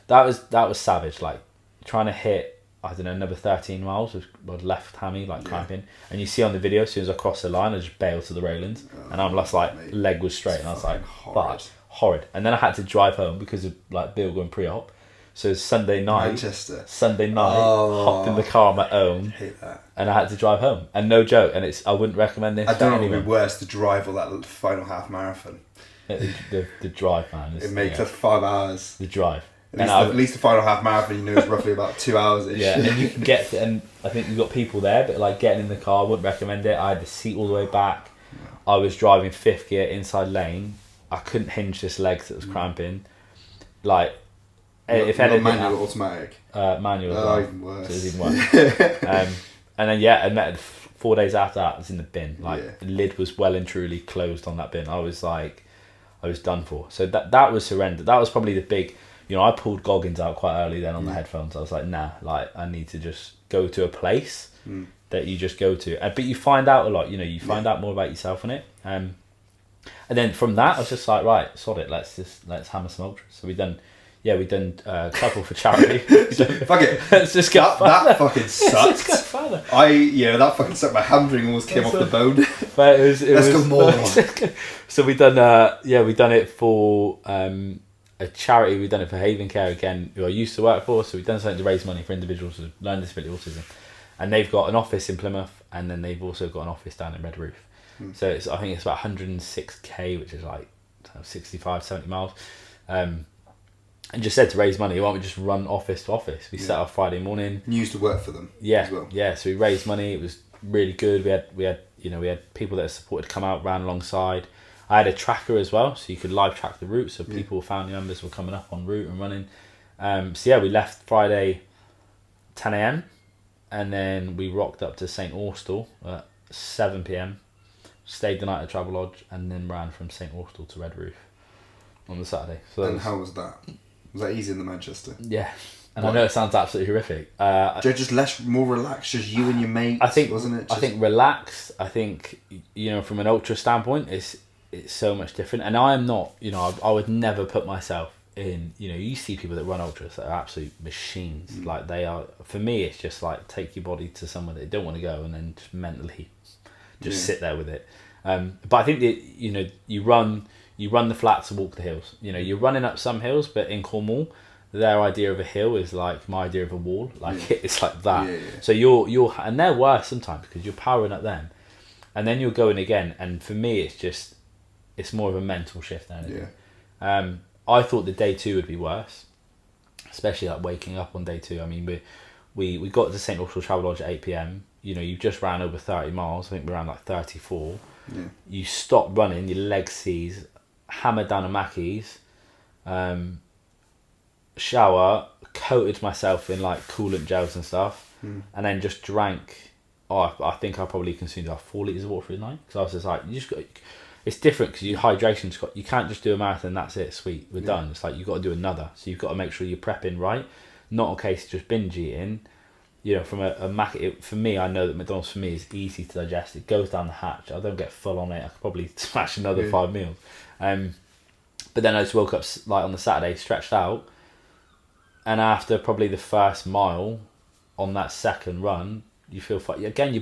that was savage, like trying to hit, I don't know, another 13 miles with left hammy, like cramping. And you see on the video, as soon as I crossed the line, I just bailed to the railings, and I'm just like, leg was straight, and I was like, horrid. And then I had to drive home because of like Bill going pre-op. So Sunday night, hopped in the car on my own, hate that. And I had to drive home. And no joke, and I wouldn't recommend this. I don't know if it would be worse to drive or that final half marathon. The drive, man. It makes us 5 hours. The drive. At least the final half marathon, is roughly about 2 hours. Yeah, and you can get and I think you've got people there, but like getting in the car, I wouldn't recommend it. I had the seat all the way back. I was driving 5th gear inside lane. I couldn't hinge this leg that was cramping. Like, if anything, manual or automatic? Manual. Well, even worse. So it was even worse. And then I met 4 days after that. It was in the bin. Like the lid was well and truly closed on that bin. I was done for. So that was horrendous. That was probably the big. I pulled Goggins out quite early then on the headphones. I was like, nah, like I need to just go to a place that you just go to. But you find out a lot. You find out more about yourself on it. And then from that, I was just like, right, sod it. Let's hammer some ultras. So we done a couple for charity. Fuck it. Let's just go. That fucking sucked. That fucking sucked. My hamstring almost came off the bone. But let's go more. So we done it for a charity. We done it for Haven Care again, who I used to work for. So we've done something to raise money for individuals with learning disability autism, and they've got an office in Plymouth, and then they've also got an office down in Red Roof. So I think it's about 106k, which is like 65, 70 miles. And just said to raise money, why don't we just run office to office? We set up Friday morning. You used to work for them. Yeah, as well. Yeah. So we raised money. It was really good. We had people that supported come out, ran alongside. I had a tracker as well, so you could live track the route. So people, family members, were coming up on route and running. We left Friday 10 a.m. and then we rocked up to St Austell at 7 p.m. Stayed the night at Travel Lodge, and then ran from St Austell to Red Roof on the Saturday. So how was that? Was that easier than Manchester? Yeah. And I know it sounds absolutely horrific. Just more relaxed, just you and your mates, wasn't it? I think relaxed. I think, from an ultra standpoint, it's so much different. And I am not, I would never put myself in, you see people that run ultras that are absolute machines. Like they are, for me, it's just like take your body to somewhere that you don't want to go and then just mentally sit there with it. But I think that, you run the flats and walk the hills. You're running up some hills, but in Cornwall, their idea of a hill is like my idea of a wall. Like it's like that. So you're and they're worse sometimes because you're powering up them, and then you're going again. And for me, it's more of a mental shift than anything. I thought the day 2 would be worse, especially like waking up on day 2. I mean, we got to St Austell Travel Lodge at 8 p.m. You just ran over 30 miles. I think we ran like 34. Yeah. You stop running, your leg seize, hammered down a Mackey's, shower, coated myself in like coolant gels and stuff, and then just drank. I think I probably consumed like 4 litres of water for the night, because I was just like, it's different because you can't just do a marathon, that's it, sweet, we're done. It's like you've got to do another, so you've got to make sure you're prepping right, not a case of just binge eating. From a Mac, for me, I know that McDonald's for me is easy to digest. It goes down the hatch. I don't get full on it. I could probably smash another 5 meals. But then I just woke up like on the Saturday, stretched out, and after probably the first mile on that second run, you feel again.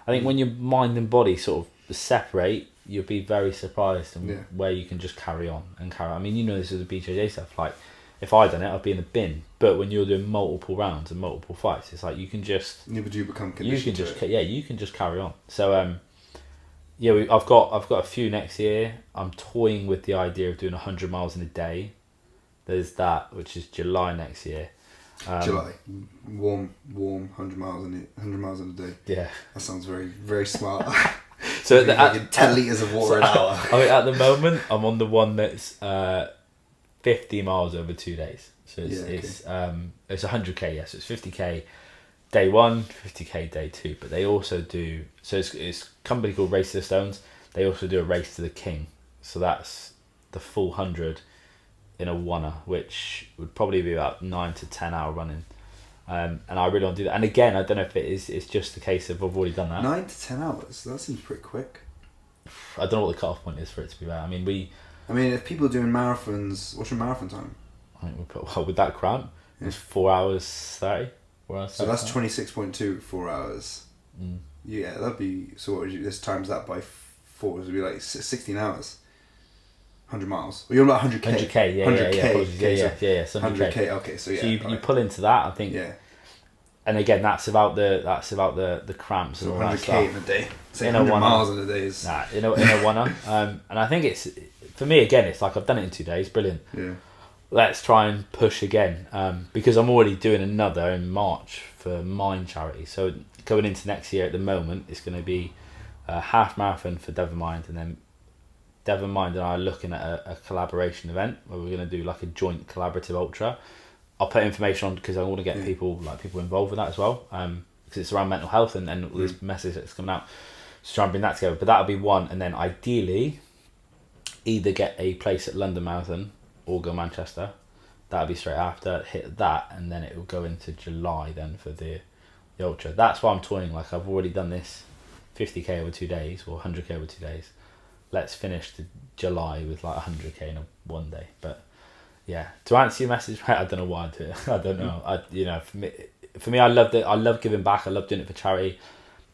I think when your mind and body sort of separate, you'll be very surprised where you can just carry on. I mean, this is the BJJ stuff. Like, if I'd done it, I'd be in the bin. But when you're doing multiple rounds and multiple fights, it's like you can just. Yeah, but you become conditioned. You can just carry on. So I've got a few next year. I'm toying with the idea of doing 100 miles in a day. There's that, which is July next year. July, warm, 100 miles in a day. Yeah, that sounds very, very smart. So at 10 litres of water an hour. I mean, at the moment, I'm on the one that's 50 miles over 2 days. So it's 100k. Yes, it's 50k day one, 50k day two. But they also do. So it's a company called Race to the Stones. They also do a Race to the King. So that's the full 100 in a oneer, which would probably be about 9 to 10 hour running. And I really want to do that. And again, I don't know if it's just a case of I've already done that. 9 to 10 hours? That seems pretty quick. I don't know what the cut-off point is for it to be there. I mean, if people are doing marathons, what's your marathon time? I think we put, well, with that cramp, it was 4 hours 30. 4 hours 30. So that's 26.2, 4 hours. Mm. Yeah, that'd be, so what would you, this times that by 4, it would be like 16 hours. 100 miles. Well, you're like 100k. 100k, yeah, 100K, yeah. So 100k, okay, so yeah. So you pull into that, I think. Yeah. And again, that's about the cramps and all that stuff. 100k in a day. Say in 100 a miles in a day is... Nah, in a oneer. And I think it's, for me, again, it's like I've done it in 2 days, brilliant. Yeah. Let's try and push again. Because I'm already doing another in March for Mind Charity. So going into next year at the moment, it's going to be a half marathon for Devon Mind, and then Devon Mind and I are looking at a collaboration event where we're going to do like a joint collaborative ultra. I'll put information on because I want to get people involved with that as well, because it's around mental health and all this message that's coming out. So try and bring that together. But that'll be one, and then ideally either get a place at London Marathon or go Manchester. That'll be straight after, hit that, and then it will go into July then for the ultra. That's why I'm toying. Like, I've already done this 50k over 2 days or 100k over 2 days. Let's finish the July with like 100k in one day. But yeah, to answer your message, I don't know why I do it. I don't know. For me, I love it. I love giving back. I love doing it for charity.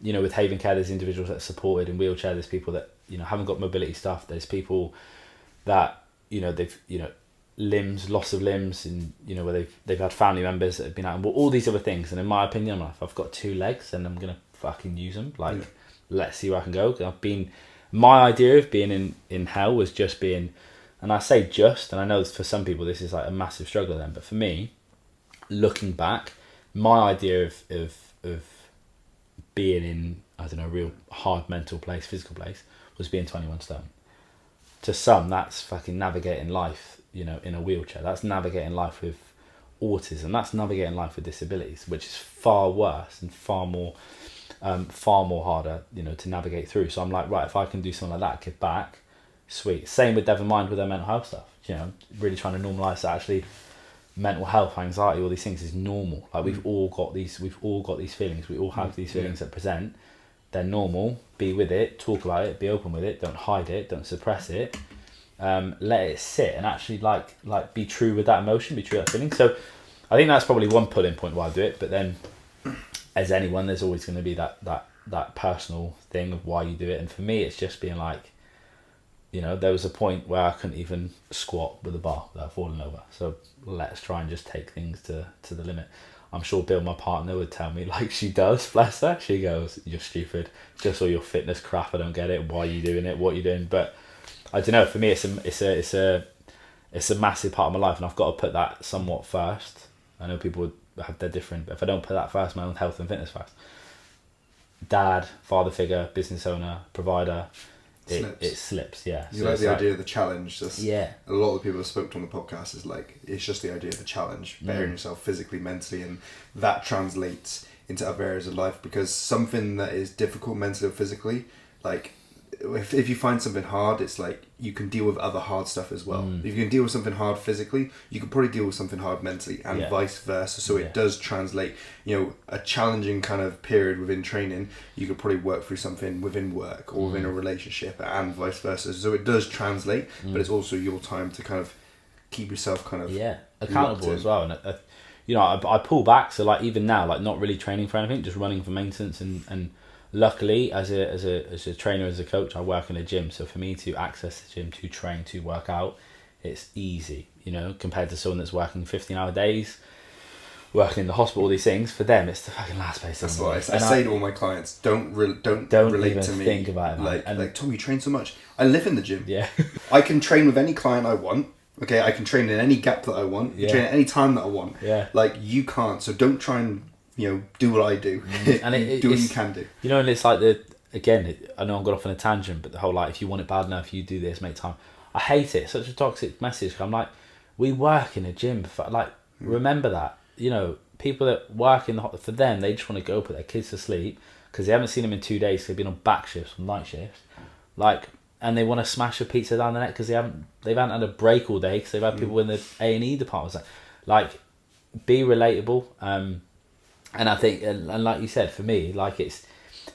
With Haven Care, there's individuals that are supported in wheelchair. There's people that haven't got mobility stuff. There's people that they've limbs, loss of limbs, and where they've had family members that have been out, and all these other things. And in my opinion, if I've got 2 legs, then I'm gonna fucking use them. Let's see where I can go. My idea of being in hell was just being, and I say just, and I know for some people this is like a massive struggle then, but for me, looking back, my idea of being in, I don't know, a real hard mental place, physical place, was being 21 stone. To some, that's fucking navigating life, in a wheelchair. That's navigating life with autism. That's navigating life with disabilities, which is far worse and far more harder, to navigate through. So I'm like, right, if I can do something like that, give back, sweet. Same with Devon Mind with their mental health stuff. Really trying to normalise that actually mental health, anxiety, all these things is normal. Like we've all got these feelings. We all have these feelings that present. They're normal. Be with it, talk about it, be open with it, don't hide it, don't suppress it. Let it sit and actually like be true with that emotion, be true with that feeling. So I think that's probably one pulling point why I do it. But then as anyone, there's always going to be that personal thing of why you do it. And for me, it's just being like, there was a point where I couldn't even squat with a bar without falling over. So let's try and just take things to the limit. I'm sure Bill, my partner, would tell me, like she does, bless her. She goes, "You're stupid. Just all your fitness crap. I don't get it. Why are you doing it? What are you doing?" But I don't know. For me, it's a massive part of my life, and I've got to put that somewhat first. I know people would have their different, but if I don't put that first, my own health and fitness first. Dad, father figure, business owner, provider. It slips, yeah. You like the idea of the challenge. Yeah. A lot of the people that spoke on the podcast is like, it's just the idea of the challenge, bettering yourself physically, mentally, and that translates into other areas of life, because something that is difficult mentally or physically, like if you find something hard, it's like you can deal with other hard stuff as well. If you can deal with something hard physically, you can probably deal with something hard mentally, and vice versa. So it does translate, a challenging kind of period within training, you could probably work through something within work or within a relationship, and vice versa. So it does translate, but it's also your time to kind of keep yourself kind of accountable as well. And I pull back. So like even now, like not really training for anything, just running for maintenance and luckily, as a trainer, as a coach, I work in a gym. So for me to access the gym, to train, to work out, it's easy, compared to someone that's working 15-hour days, working in the hospital, all these things. For them, it's the fucking last place. That's what I say to all my clients. Don't relate even to me. Think about it, man. Like Tom, you train so much. I live in the gym. Yeah. I can train with any client I want. Okay, I can train in any gap that I want. Yeah. Train at any time that I want. Yeah. Like, you can't. So don't try and, do what I do. And do what you can do. You know, and it's like I know I'm going off on a tangent, but the whole like, if you want it bad enough, you do this, make time. I hate it. It's such a toxic message. I'm like, we work in a gym. Remember that. People that work for them, they just want to go put their kids to sleep because they haven't seen them in 2 days. They've been on back shifts, on night shifts, and they want to smash a pizza down the neck because they've hadn't had a break all day because they've had people in the A&E department. Like, be relatable. And I think, and like you said, for me, like it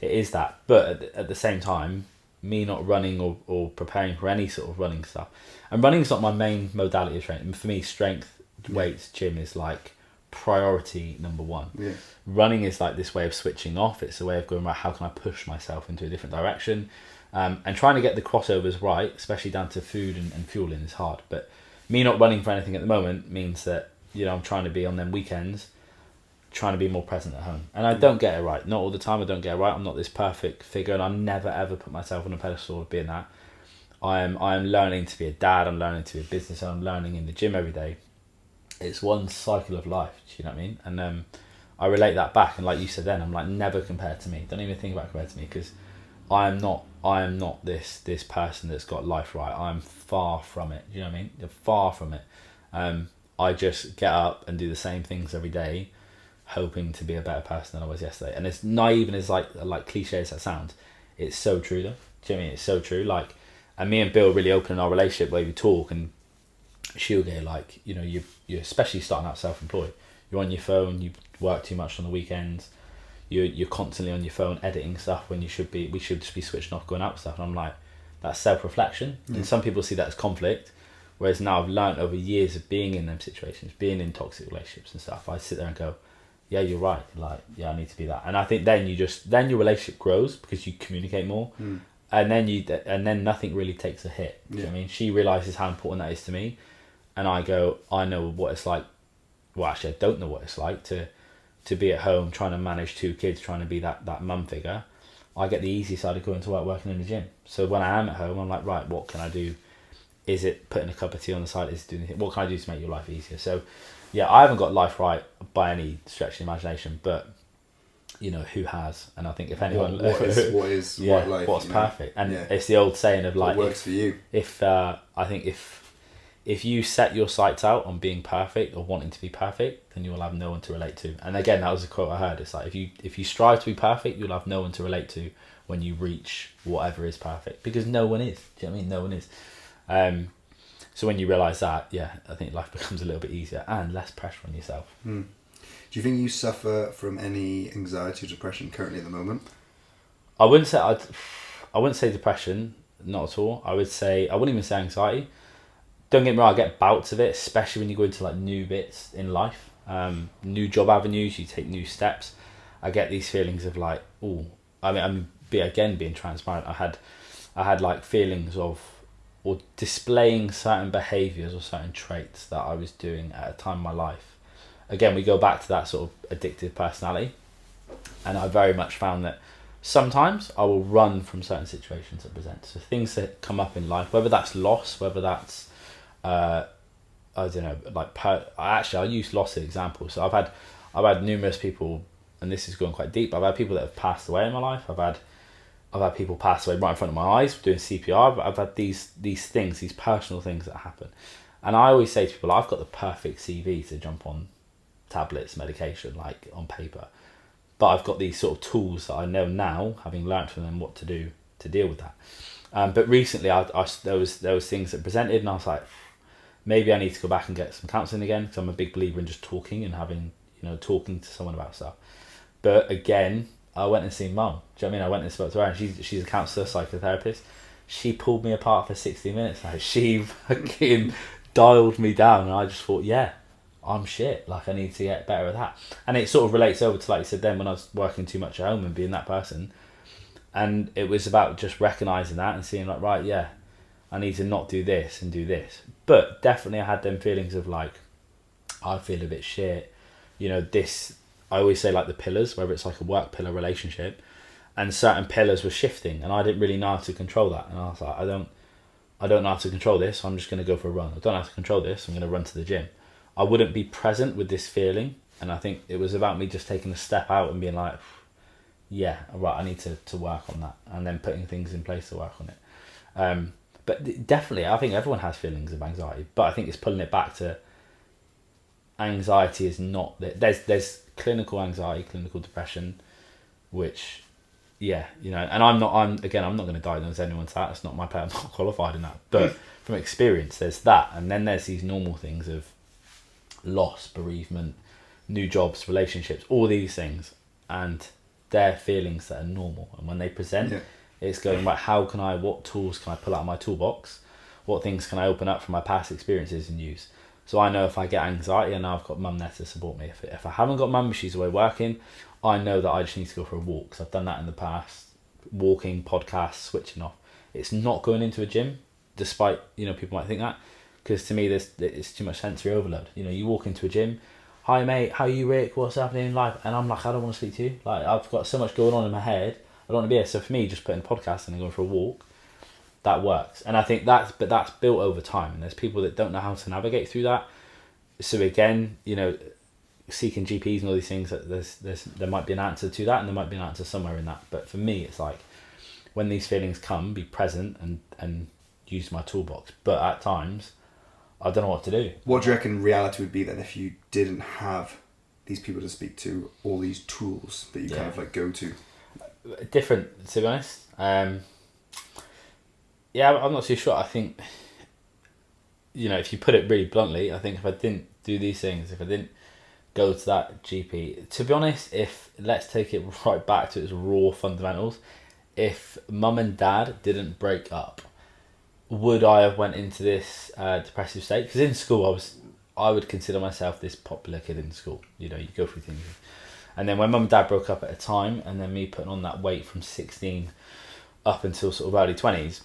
is that. But at the same time, me not running or preparing for any sort of running stuff, and running's not my main modality of training. For me, strength, weights, gym is like priority number one. Yeah. Running is like this way of switching off. It's a way of going, right, how can I push myself into a different direction? And trying to get the crossovers right, especially down to food and fueling, is hard. But me not running for anything at the moment means that, I'm trying to be on them weekends, trying to be more present at home. And I don't get it right. Not all the time I don't get it right. I'm not this perfect figure, and I never ever put myself on a pedestal of being that. I am learning to be a dad, I'm learning to be a business, I'm learning in the gym every day. It's one cycle of life, do you know what I mean? And I relate that back, and like you said then, I'm like, never compare to me. Don't even think about compared to me, because I am not this person that's got life right. I'm far from it. Do you know what I mean? You're far from it. I just get up and do the same things every day, hoping to be a better person than I was yesterday. And as naive and as like cliche as that sounds, it's so true though. Do you know what I mean? It's so true. Like, and me and Bill really open in our relationship where we talk, and she'll go like, you're especially starting out self-employed. You're on your phone. You work too much on the weekends. You're constantly on your phone editing stuff when we should just be switching off, going out with stuff. And I'm like, that's self-reflection. And some people see that as conflict, whereas now I've learned over years of being in them situations, being in toxic relationships and stuff, I sit there and go, yeah, you're right. Like, yeah, I need to be that. And I think then your relationship grows because you communicate more, and then nothing really takes a hit. Do you know what I mean? She realizes how important that is to me, and I go, I know what it's like. Well, actually, I don't know what it's like to be at home trying to manage 2 kids, trying to be that mum figure. I get the easy side of going to work, working in the gym. So when I am at home, I'm like, right, what can I do? Is it putting a cup of tea on the side? Is it doing anything? What can I do to make your life easier? So, yeah, I haven't got life right by any stretch of the imagination, but who has? And I think if anyone, what is right life? What's perfect? And it's the old saying of like, what works for you. I think if you set your sights out on being perfect or wanting to be perfect, then you will have no one to relate to. And again, that was a quote I heard. It's like, if you strive to be perfect, you'll have no one to relate to when you reach whatever is perfect, because no one is. Do you know what I mean? No one is. So when you realise that, yeah, I think life becomes a little bit easier and less pressure on yourself. Do you think you suffer from any anxiety or depression currently at the moment? I wouldn't say depression, not at all. I wouldn't even say anxiety. Don't get me wrong, I get bouts of it, especially when you go into like new bits in life, new job avenues, you take new steps. I get these feelings of like, being transparent. I had like feelings of, or displaying certain behaviours or certain traits that I was doing at a time in my life. Again, we go back to that sort of addictive personality, and I very much found that sometimes I will run from certain situations that present. So things that come up in life, whether that's loss, whether that's I don't know, like I'll use loss as an example. So I've had numerous people, and this is going quite deep. I've had people that have passed away in my life. I've had people pass away right in front of my eyes doing CPR. But I've had these things, these personal things that happen, and I always say to people, I've got the perfect CV to jump on tablets, medication, like on paper, but I've got these sort of tools that I know now, having learnt from them, what to do to deal with that. But recently, there was things that presented, and I was like, maybe I need to go back and get some counselling again, because I'm a big believer in just talking and having, talking to someone about stuff. But again, I went and seen Mum. Do you know what I mean? I went and spoke to her, and she's a counsellor, psychotherapist. She pulled me apart for 60 minutes. Like, she fucking dialed me down, and I just thought, yeah, I'm shit. Like, I need to get better at that. And it sort of relates over to, like you said then, when I was working too much at home and being that person. And it was about just recognising that and seeing like, right, yeah, I need to not do this and do this. But definitely I had them feelings of like, I feel a bit shit. This, I always say like the pillars, whether it's like a work pillar relationship, and certain pillars were shifting, and I didn't really know how to control that. And I was like, I don't know how to control this, so I'm just going to go for a run. I don't know how to control this, I'm going to run to the gym. I wouldn't be present with this feeling. And I think it was about me just taking a step out and being like, yeah, right, I need to work on that. And then putting things in place to work on it. But definitely, I think everyone has feelings of anxiety. But I think it's pulling it back to anxiety is not... There's clinical anxiety, clinical depression, which... Yeah, and I'm not going to diagnose anyone to that. It's not my part. I'm not qualified in that. But from experience, there's that. And then there's these normal things of loss, bereavement, new jobs, relationships, all these things. And they're feelings that are normal. And when they present, it's going, right, what tools can I pull out of my toolbox? What things can I open up from my past experiences and use? So I know if I get anxiety, I know I've got mum there to support me. If I haven't got mum, she's away working, I know that I just need to go for a walk, because I've done that in the past. Walking, podcasts, switching off. It's not going into a gym, despite, people might think that, because to me, it's too much sensory overload. You walk into a gym, hi mate, how are you, Rick? What's happening in life? And I'm like, I don't want to speak to you. Like, I've got so much going on in my head, I don't want to be here. So for me, just putting a podcast and going for a walk, that works. And I think that's built over time. And there's people that don't know how to navigate through that. So again, seeking GPs and all these things, there might be an answer to that, and there might be an answer somewhere in that. But for me, it's like, when these feelings come, be present and use my toolbox. But at times, I don't know what to do. What do you reckon reality would be then if you didn't have these people to speak to, all these tools that you kind of like go to? Different, to be honest. I'm not too sure. I think, if you put it really bluntly, I think if I didn't do these things, if I didn't go to that GP, to be honest, let's take it right back to its raw fundamentals, if mum and dad didn't break up, would I have went into this depressive state? Because in school, I would consider myself this popular kid in school. You go through things. And then when mum and dad broke up at a time, and then me putting on that weight from 16 up until sort of early 20s,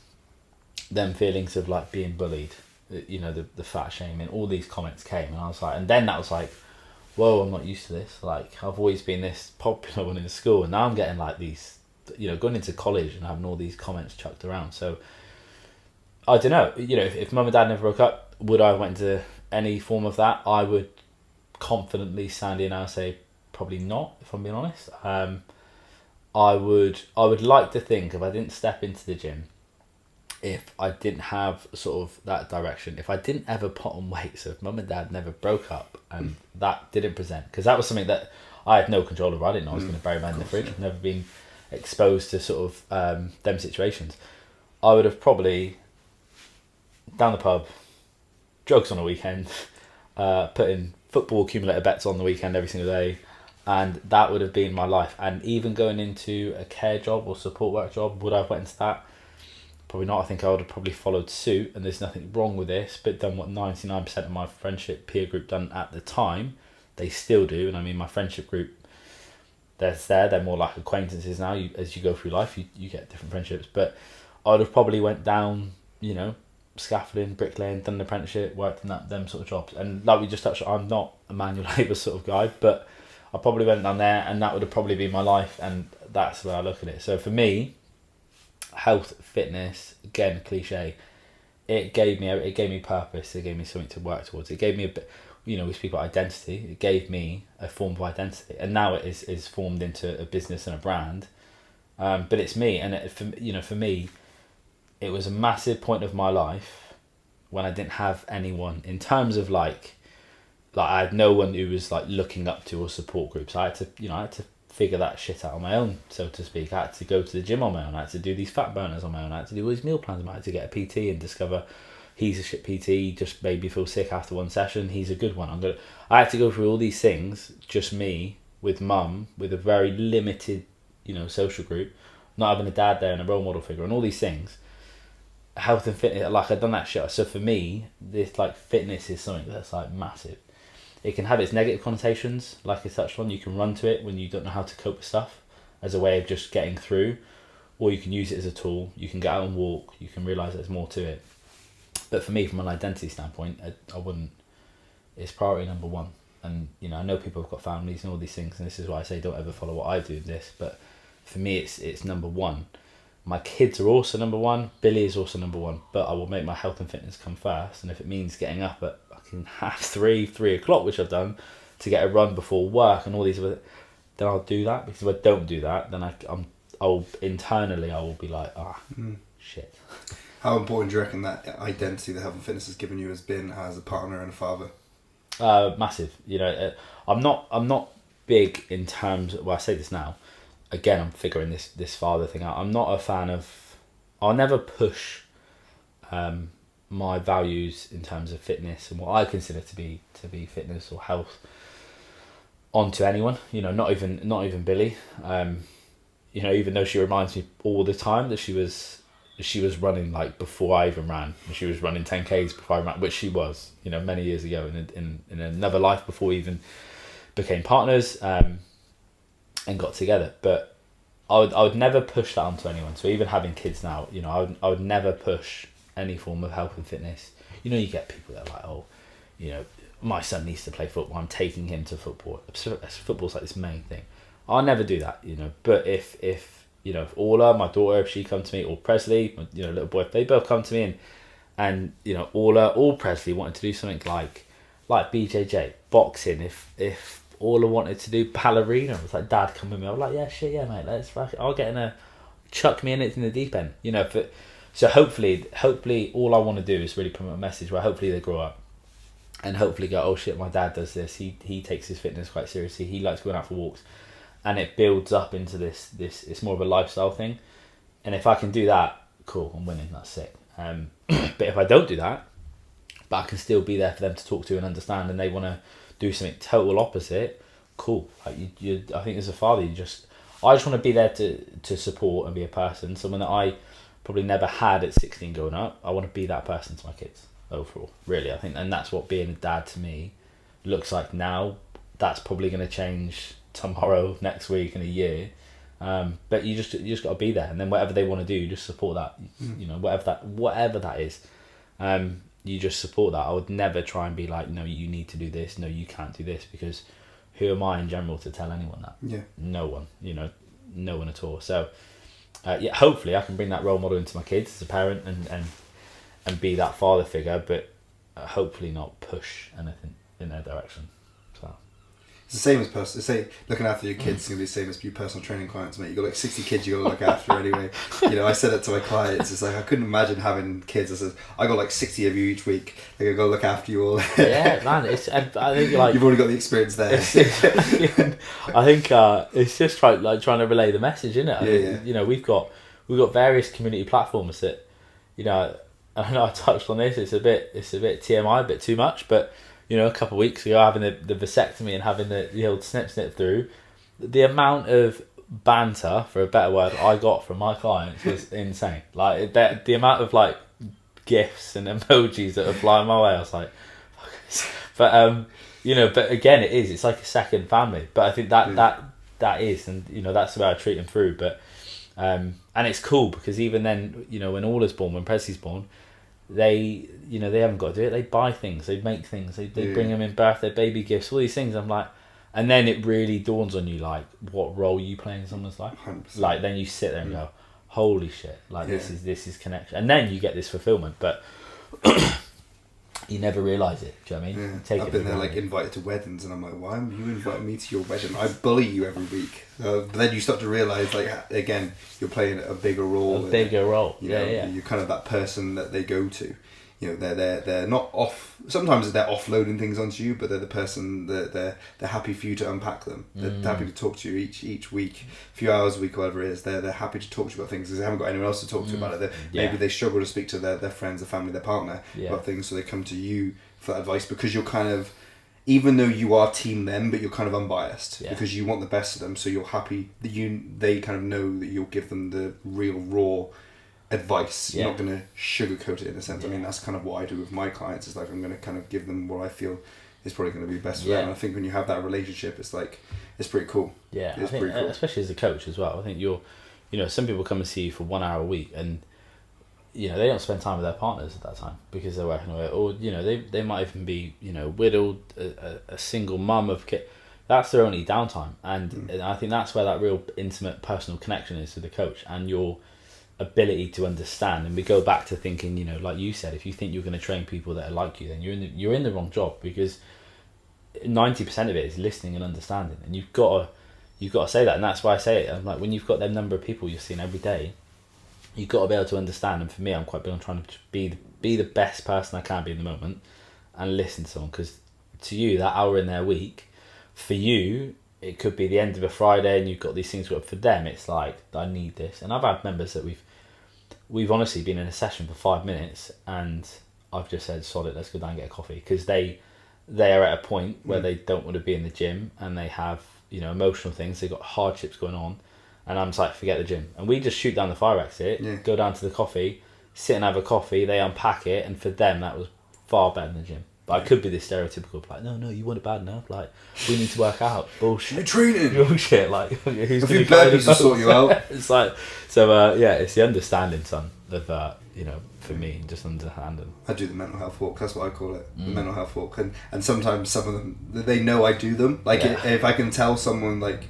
them feelings of like being bullied, the fat shaming, all these comments came, and I was like, and then that was like, whoa, I'm not used to this. Like, I've always been this popular one in school, and now I'm getting like these, going into college and having all these comments chucked around. So I don't know, if mum and dad never broke up, would I have went into any form of that? I would confidently stand here now and say probably not, if I'm being honest. I would like to think, if I didn't step into the gym, if I didn't have sort of that direction, if I didn't ever put on weight, so if mum and dad never broke up and that didn't present, because that was something that I had no control over. I didn't know I was going to bury my in the fridge. I've never been exposed to sort of them situations. I would have probably down the pub, drugs on a weekend, putting football accumulator bets on the weekend every single day, and that would have been my life. And even going into a care job or support work job, would I have went into that? Probably not. I think I would have probably followed suit, and there's nothing wrong with this, but done what 99% of my friendship peer group done at the time. They still do, and I mean, my friendship group, they're more like acquaintances now. As you go through life, you get different friendships, but I would have probably went down, scaffolding, bricklaying, done an apprenticeship, worked in them sort of jobs. And like we just touched on, I'm not a manual labour sort of guy, but I probably went down there, and that would have probably been my life, and that's the way I look at it. So for me, health, fitness, again, cliche, it gave me purpose, it gave me something to work towards, it gave me a bit, we speak about identity, it gave me a form of identity, and now it is formed into a business and a brand, but it's me. And for me, it was a massive point of my life when I didn't have anyone in terms of like I had no one who was like looking up to or support groups. I had to figure that shit out on my own, so to speak. I had to go to the gym on my own. I had to do these fat burners on my own. I had to do all these meal plans. I had to get a PT and discover he's a shit PT, just made me feel sick after one session. He's a good one. I had to go through all these things, just me, with mum, with a very limited, social group, not having a dad there and a role model figure, and all these things. Health and fitness, like I've done that shit. So for me, this like fitness is something that's like massive. It can have its negative connotations, like I touched on. You can run to it when you don't know how to cope with stuff as a way of just getting through, or you can use it as a tool. You can get out and walk. You can realise there's more to it. But for me, from an identity standpoint, I wouldn't. It's priority number one. And I know people have got families and all these things, and this is why I say don't ever follow what I do in this. But for me, it's number one. My kids are also number one. Billy is also number one. But I will make my health and fitness come first. And if it means getting up at fucking 3:30, which I've done, to get a run before work and all these other, then I'll do that. Because if I don't do that, then I'll internally I will be like, shit. How important do you reckon that identity that health and fitness has given you has been as a partner and a father? Massive. You know, I'm not big in terms. Well, I say this now. Again, I'm figuring this father thing out. I'm not a fan of. I'll never push my values in terms of fitness and what I consider to be fitness or health onto anyone. You know, not even Billy. You know, even though she reminds me all the time that she was running like before I even ran. She was running 10Ks before I ran, which she was, you know, many years ago in another life before we even became partners and got together. But I would never push that onto anyone. So even having kids now, you know, I would never push any form of health and fitness. You know, you get people that are like, oh, you know, my son needs to play football, I'm taking him to football. Football's like this main thing. I'll never do that, you know. But if you know, if Orla, my daughter, if she come to me, or Presley, you know, little boy, if they both come to me and you know, Orla or Presley wanted to do something like BJJ, boxing, if Orla wanted to do ballerina, it was like, Dad, come with me. I was like, yeah, shit, yeah, mate, let's fuck it. I'll get chuck me in it in the deep end, you know. So hopefully all I want to do is really promote a message where hopefully they grow up and hopefully go, oh shit, my dad does this. He takes his fitness quite seriously. He likes going out for walks. And it builds up into this. It's more of a lifestyle thing, and if I can do that, cool, I'm winning. That's sick. But if I don't do that, but I can still be there for them to talk to and understand, and they want to do something total opposite, cool. Like you, I think as a father, I just want to be there to support and be a person. Someone that I probably never had at 16 growing up. I want to be that person to my kids overall. Really, I think, and that's what being a dad to me looks like now. That's probably going to change tomorrow, next week, in a year, but you just got to be there, and then whatever they want to do, you just support that. You know, whatever that is, you just support that. I would never try and be like, no, you need to do this, no, you can't do this, because who am I in general to tell anyone that? Yeah, no one, you know, no one at all. So yeah, hopefully I can bring that role model into my kids as a parent and be that father figure, but hopefully not push anything in their direction. It's the same as looking after your kids is going to be the same as your personal training clients, mate. You got like 60 kids you got to look after anyway. You know, I said it to my clients. It's like, I couldn't imagine having kids. I said, I got like 60 of you each week. Like, I got to look after you all. Yeah, man. I think like you've already got the experience there. I think it's just trying to relay the message, isn't it? Yeah. You know, we've got various community platforms that, you know, I know I touched on this. It's a bit TMI, a bit too much, but. You know, a couple of weeks ago, having the vasectomy and having the old snip through, the amount of banter, for a better word, I got from my clients was insane. Like the amount of like gifs and emojis that are flying my way, I was like, fuck. But you know, but again, it's like a second family. But I think that is, and you know, that's the way I treat them through. But and it's cool because even then, you know, when Orla's born, when Presley's born, they haven't got to do it. They buy things, they make things, they bring them in birthday, baby gifts, all these things. I'm like, and then it really dawns on you, like, what role you play in someone's life. 100%. Like, then you sit there and go, holy shit, like this is connection, and then you get this fulfillment, but you never realise it. Do you know what I mean? I've been there, like, invited to weddings, and I'm like, why are you inviting me to your wedding? I bully you every week. But then you start to realise, like, again, you're playing a bigger role. You're kind of that person that they go to. You know, they're not off. Sometimes they're offloading things onto you, but they're the person that they're happy for you to unpack them. They're happy to talk to you each week, a few hours a week, whatever it is. They're happy to talk to you about things because they haven't got anyone else to talk to about it. Maybe they struggle to speak to their friends, their family, their partner about things, so they come to you for that advice because you're kind of, even though you are team them, but you're kind of unbiased because you want the best of them. So you're happy that they kind of know that you'll give them the real raw advice. You're not going to sugarcoat it in a sense. I mean, that's kind of what I do with my clients. Is like, I'm going to kind of give them what I feel is probably going to be best for them. And I think when you have that relationship, it's like, it's pretty cool. Yeah, I think, pretty cool. Especially as a coach as well. I think you know, some people come and see you for 1 hour a week, and you know, they don't spend time with their partners at that time because they're working away, or you know, they might even be, you know, widowed, a single mum of kid. That's their only downtime, and I think that's where that real intimate personal connection is to the coach, and you're ability to understand. And we go back to thinking, like you said, if you think you're going to train people that are like you, then you're in the wrong job, because 90% of it is listening and understanding, and you've got to say that. And that's why I say it. I'm like, when you've got that number of people you're seeing every day, you've got to be able to understand. And for me, I'm quite big on trying to be the best person I can be in the moment and listen to someone, because to you, that hour in their week, for you, it could be the end of a Friday and you've got these things. For them, it's like, I need this. And I've had members that we've honestly been in a session for 5 minutes and I've just said, solid, let's go down and get a coffee, because they are at a point where they don't want to be in the gym, and they have, emotional things, they've got hardships going on, and I'm just like, forget the gym. And we just shoot down the fire exit, go down to the coffee, sit and have a coffee, they unpack it, and for them that was far better than the gym. But I could be this stereotypical, like, no, you want it bad enough, like, we need to work out. Bullshit. You're training. Bullshit, like, who's a going few to carry the burpees will sort you out. It's like, so, it's the understanding, son, of, for me, just understanding. I do the mental health walk, that's what I call it, the mental health walk. And sometimes some of them, they know I do them. Like, if I can tell someone, like,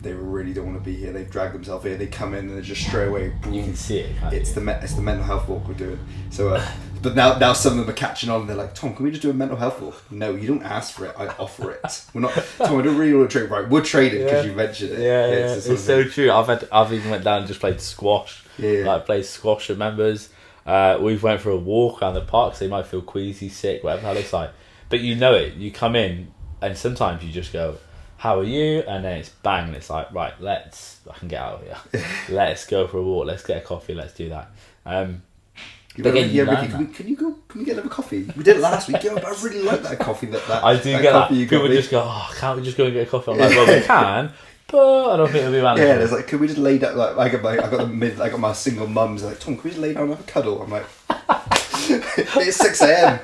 they really don't want to be here, they've dragged themselves here, they come in and they're just straight away, boom. You can see it. It's the mental health walk we're doing. So, but now some of them are catching on and they're like, Tom, can we just do a mental health walk? No, you don't ask for it, I offer it. We're not, Tom, I don't really want to trade, right, we're trading because you mentioned it. Yeah, it's so true. I've even went down and just played squash. Like, played squash with members. We've went for a walk around the park, so they might feel queasy, sick, whatever that looks like. But you come in and sometimes you just go, how are you? And then it's bang, and it's like, right, I can get out of here. Let's go for a walk, let's get a coffee, let's do that. Ricky, can we get another coffee? We did it last week. Yeah, but I really like that coffee. That I do that get that. People just go, can't we just go and get a coffee? I'm like, well, we can, but I don't think it'll be manageable. Yeah, there's like, can we just lay down? Like, I got my single mums. Like, Tom, can we just lay down and have a cuddle? I'm like, it's 6 a.m.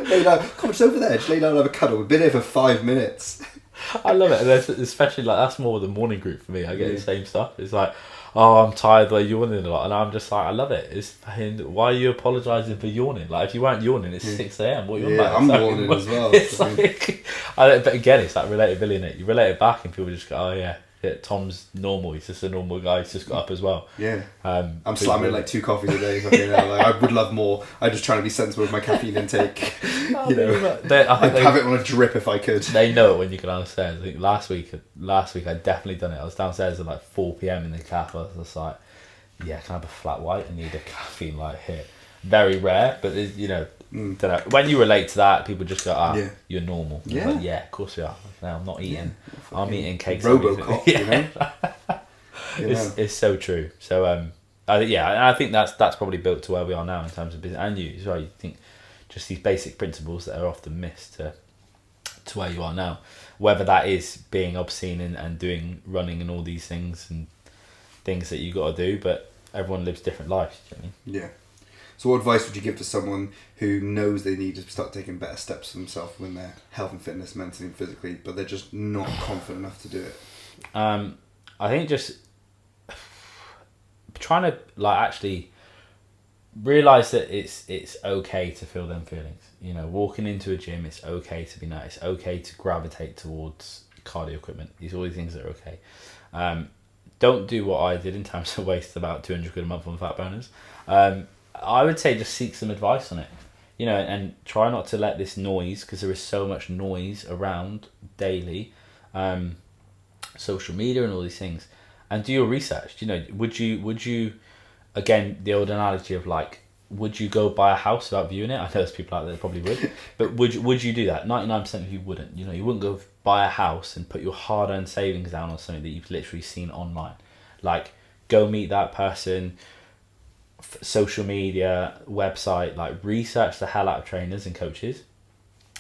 Lay down. Come on, just over there. Just lay down and have a cuddle. We've been here for 5 minutes. I love it, and especially like that's more the morning group for me. I get the same stuff. It's like, oh, I'm tired, like yawning a lot, and I'm just like, I love it. It's why are you apologising for yawning? Like, if you weren't yawning, it's 6 a.m. What are you on about? I'm yawning as well. It's like, but again, it's like relatability, innit? You relate it back, and people just go, oh yeah, Tom's normal. He's just a normal guy. He's just got up as well. Yeah. I'm slamming like 2 coffees a day. Like, I would love more. I'm just trying to be sensible with my caffeine intake. I'd have it on a drip if I could. They know it when you go downstairs. I think last week I'd definitely done it. I was downstairs at like 4 p.m. in the cafe. I was just like, yeah, can I have a flat white? I need a caffeine like hit. Very rare, but don't know. When you relate to that, people just go, you're normal. Yeah. Like, yeah, of course we are. No, I'm not eating. I'm eating cakes. Robocop, It's so true. So I think that's probably built to where we are now in terms of business, and you as well. You think just these basic principles that are often missed to where you are now, whether that is being obscene and doing running and all these things and things that you got to do, but everyone lives different lives. Do you know what I mean? Yeah. So what advice would you give to someone who knows they need to start taking better steps for themselves in their health and fitness, mentally and physically, but they're just not confident enough to do it? I think just trying to like actually realise that it's okay to feel them feelings. Walking into a gym, it's okay to be nice. It's okay to gravitate towards cardio equipment. These are all the things that are okay. Don't do what I did in terms of waste about 200 quid a month on fat burners. I would say just seek some advice on it, and try not to let this noise, because there is so much noise around daily, social media and all these things, and do your research. Would you, again, the old analogy of like, would you go buy a house without viewing it? I know there's people out there that probably would, but would you do that? 99% of you wouldn't. You wouldn't go buy a house and put your hard-earned savings down on something that you've literally seen online. Like, go meet that person. Social media, website, like research the hell out of trainers and coaches,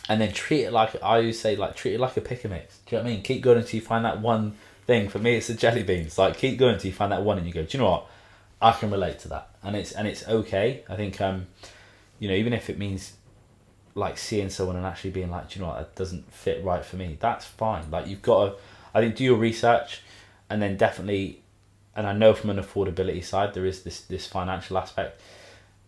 and then treat it like, I always say, like, treat it like a pick a mix. Do you know what I mean? Keep going until you find that one thing. For me, it's the jelly beans. Like, keep going until you find that one and you go, do you know what, I can relate to that, and it's okay. I think even if it means like seeing someone and actually being like, do you know what, that doesn't fit right for me, that's fine. Like, you've got to, I think, do your research, and then definitely. And I know from an affordability side, there is this financial aspect,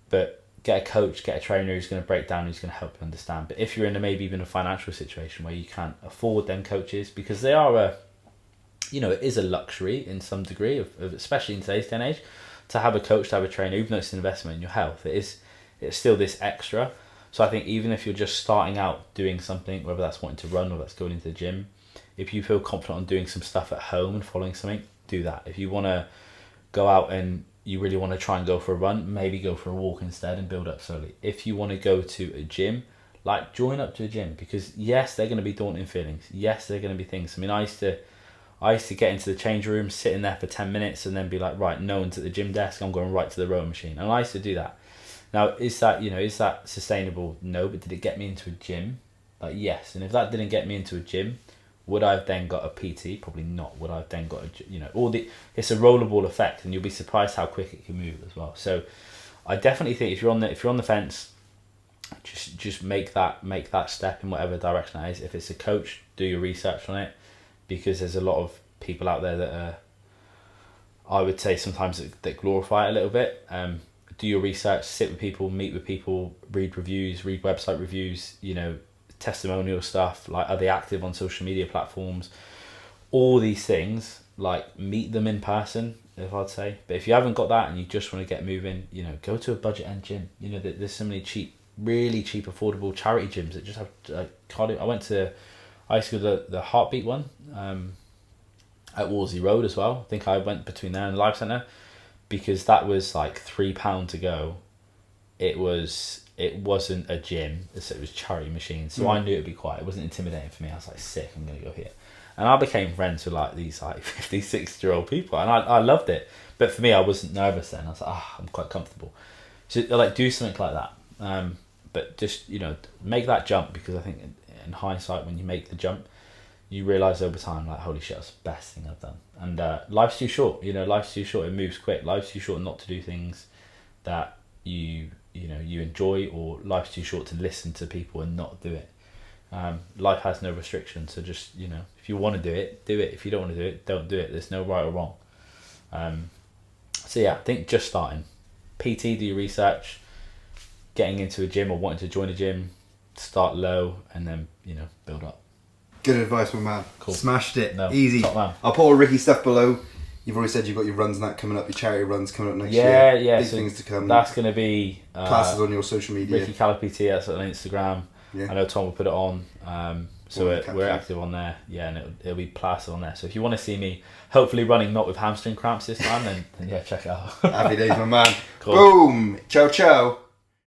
but get a coach, get a trainer who's going to break down, who's going to help you understand. But if you're in maybe even a financial situation where you can't afford them coaches, because they are it is a luxury in some degree, of especially in today's day and age, to have a coach, to have a trainer, even though it's an investment in your health, it's still this extra. So I think even if you're just starting out doing something, whether that's wanting to run or that's going into the gym, if you feel confident on doing some stuff at home and following something, do that. If you want to go out and you really want to try and go for a run, maybe go for a walk instead and build up slowly. If you want to go to a gym, like join up to a gym, because yes, they're going to be daunting feelings. Yes, they're going to be things. I mean, I used to get into the change room, sit in there for 10 minutes and then be like, right, no one's at the gym desk, I'm going right to the rowing machine. And I used to do that. Now, is that sustainable? No, but did it get me into a gym? Like, yes. And if that didn't get me into a gym, would I have then got a PT? Probably not. Would I have then got it's a rollerball effect, and you'll be surprised how quick it can move as well. So I definitely think if you're on the fence, just make that step in whatever direction that is. If it's a coach, do your research on it, because there's a lot of people out there that are, I would say sometimes that glorify it a little bit. Do your research, sit with people, meet with people, read reviews, read website reviews, testimonial stuff, like are they active on social media platforms, all these things, like meet them in person, if I'd say. But if you haven't got that and you just want to get moving, go to a budget end gym. There's so many really cheap, affordable charity gyms that just have cardio. I used to go to the Heartbeat one at Wolsey Road as well. I think I went between there and the Life Centre, because that was like £3 to go. It wasn't a gym, so it was charity machines. So I knew it'd be quiet. It wasn't intimidating for me. I was like, sick, I'm gonna go here. And I became friends with like these like 50, 60-year-old people, and I loved it. But for me, I wasn't nervous then. I was like, I'm quite comfortable. So like do something like that. But just make that jump, because I think in hindsight, when you make the jump, you realise over time, like, holy shit, that's the best thing I've done. And life's too short. Life's too short. It moves quick. Life's too short not to do things that you enjoy, or life's too short to listen to people and not do it. Life has no restrictions. So just if you want to do it, do it. If you don't want to do it, don't do it. There's no right or wrong. So yeah, I think just starting PT, do your research. Getting into a gym or wanting to join a gym, start low and then build up. Good advice, my man. Cool. Smashed it. No, Easy. top man. I'll put all Ricky stuff below. You've already said you've got your runs and that coming up, your charity runs coming up next year. Yeah. Big so things to come. That's going to be classes on your social media. Ricky Callow PT, that's on Instagram. Yeah. I know Tom will put it on. So we're active on there. Yeah, and it'll be plastered on there. So if you want to see me, hopefully running not with hamstring cramps this time, then yeah, check it out. Happy days, my man. Cool. Boom. Ciao, ciao.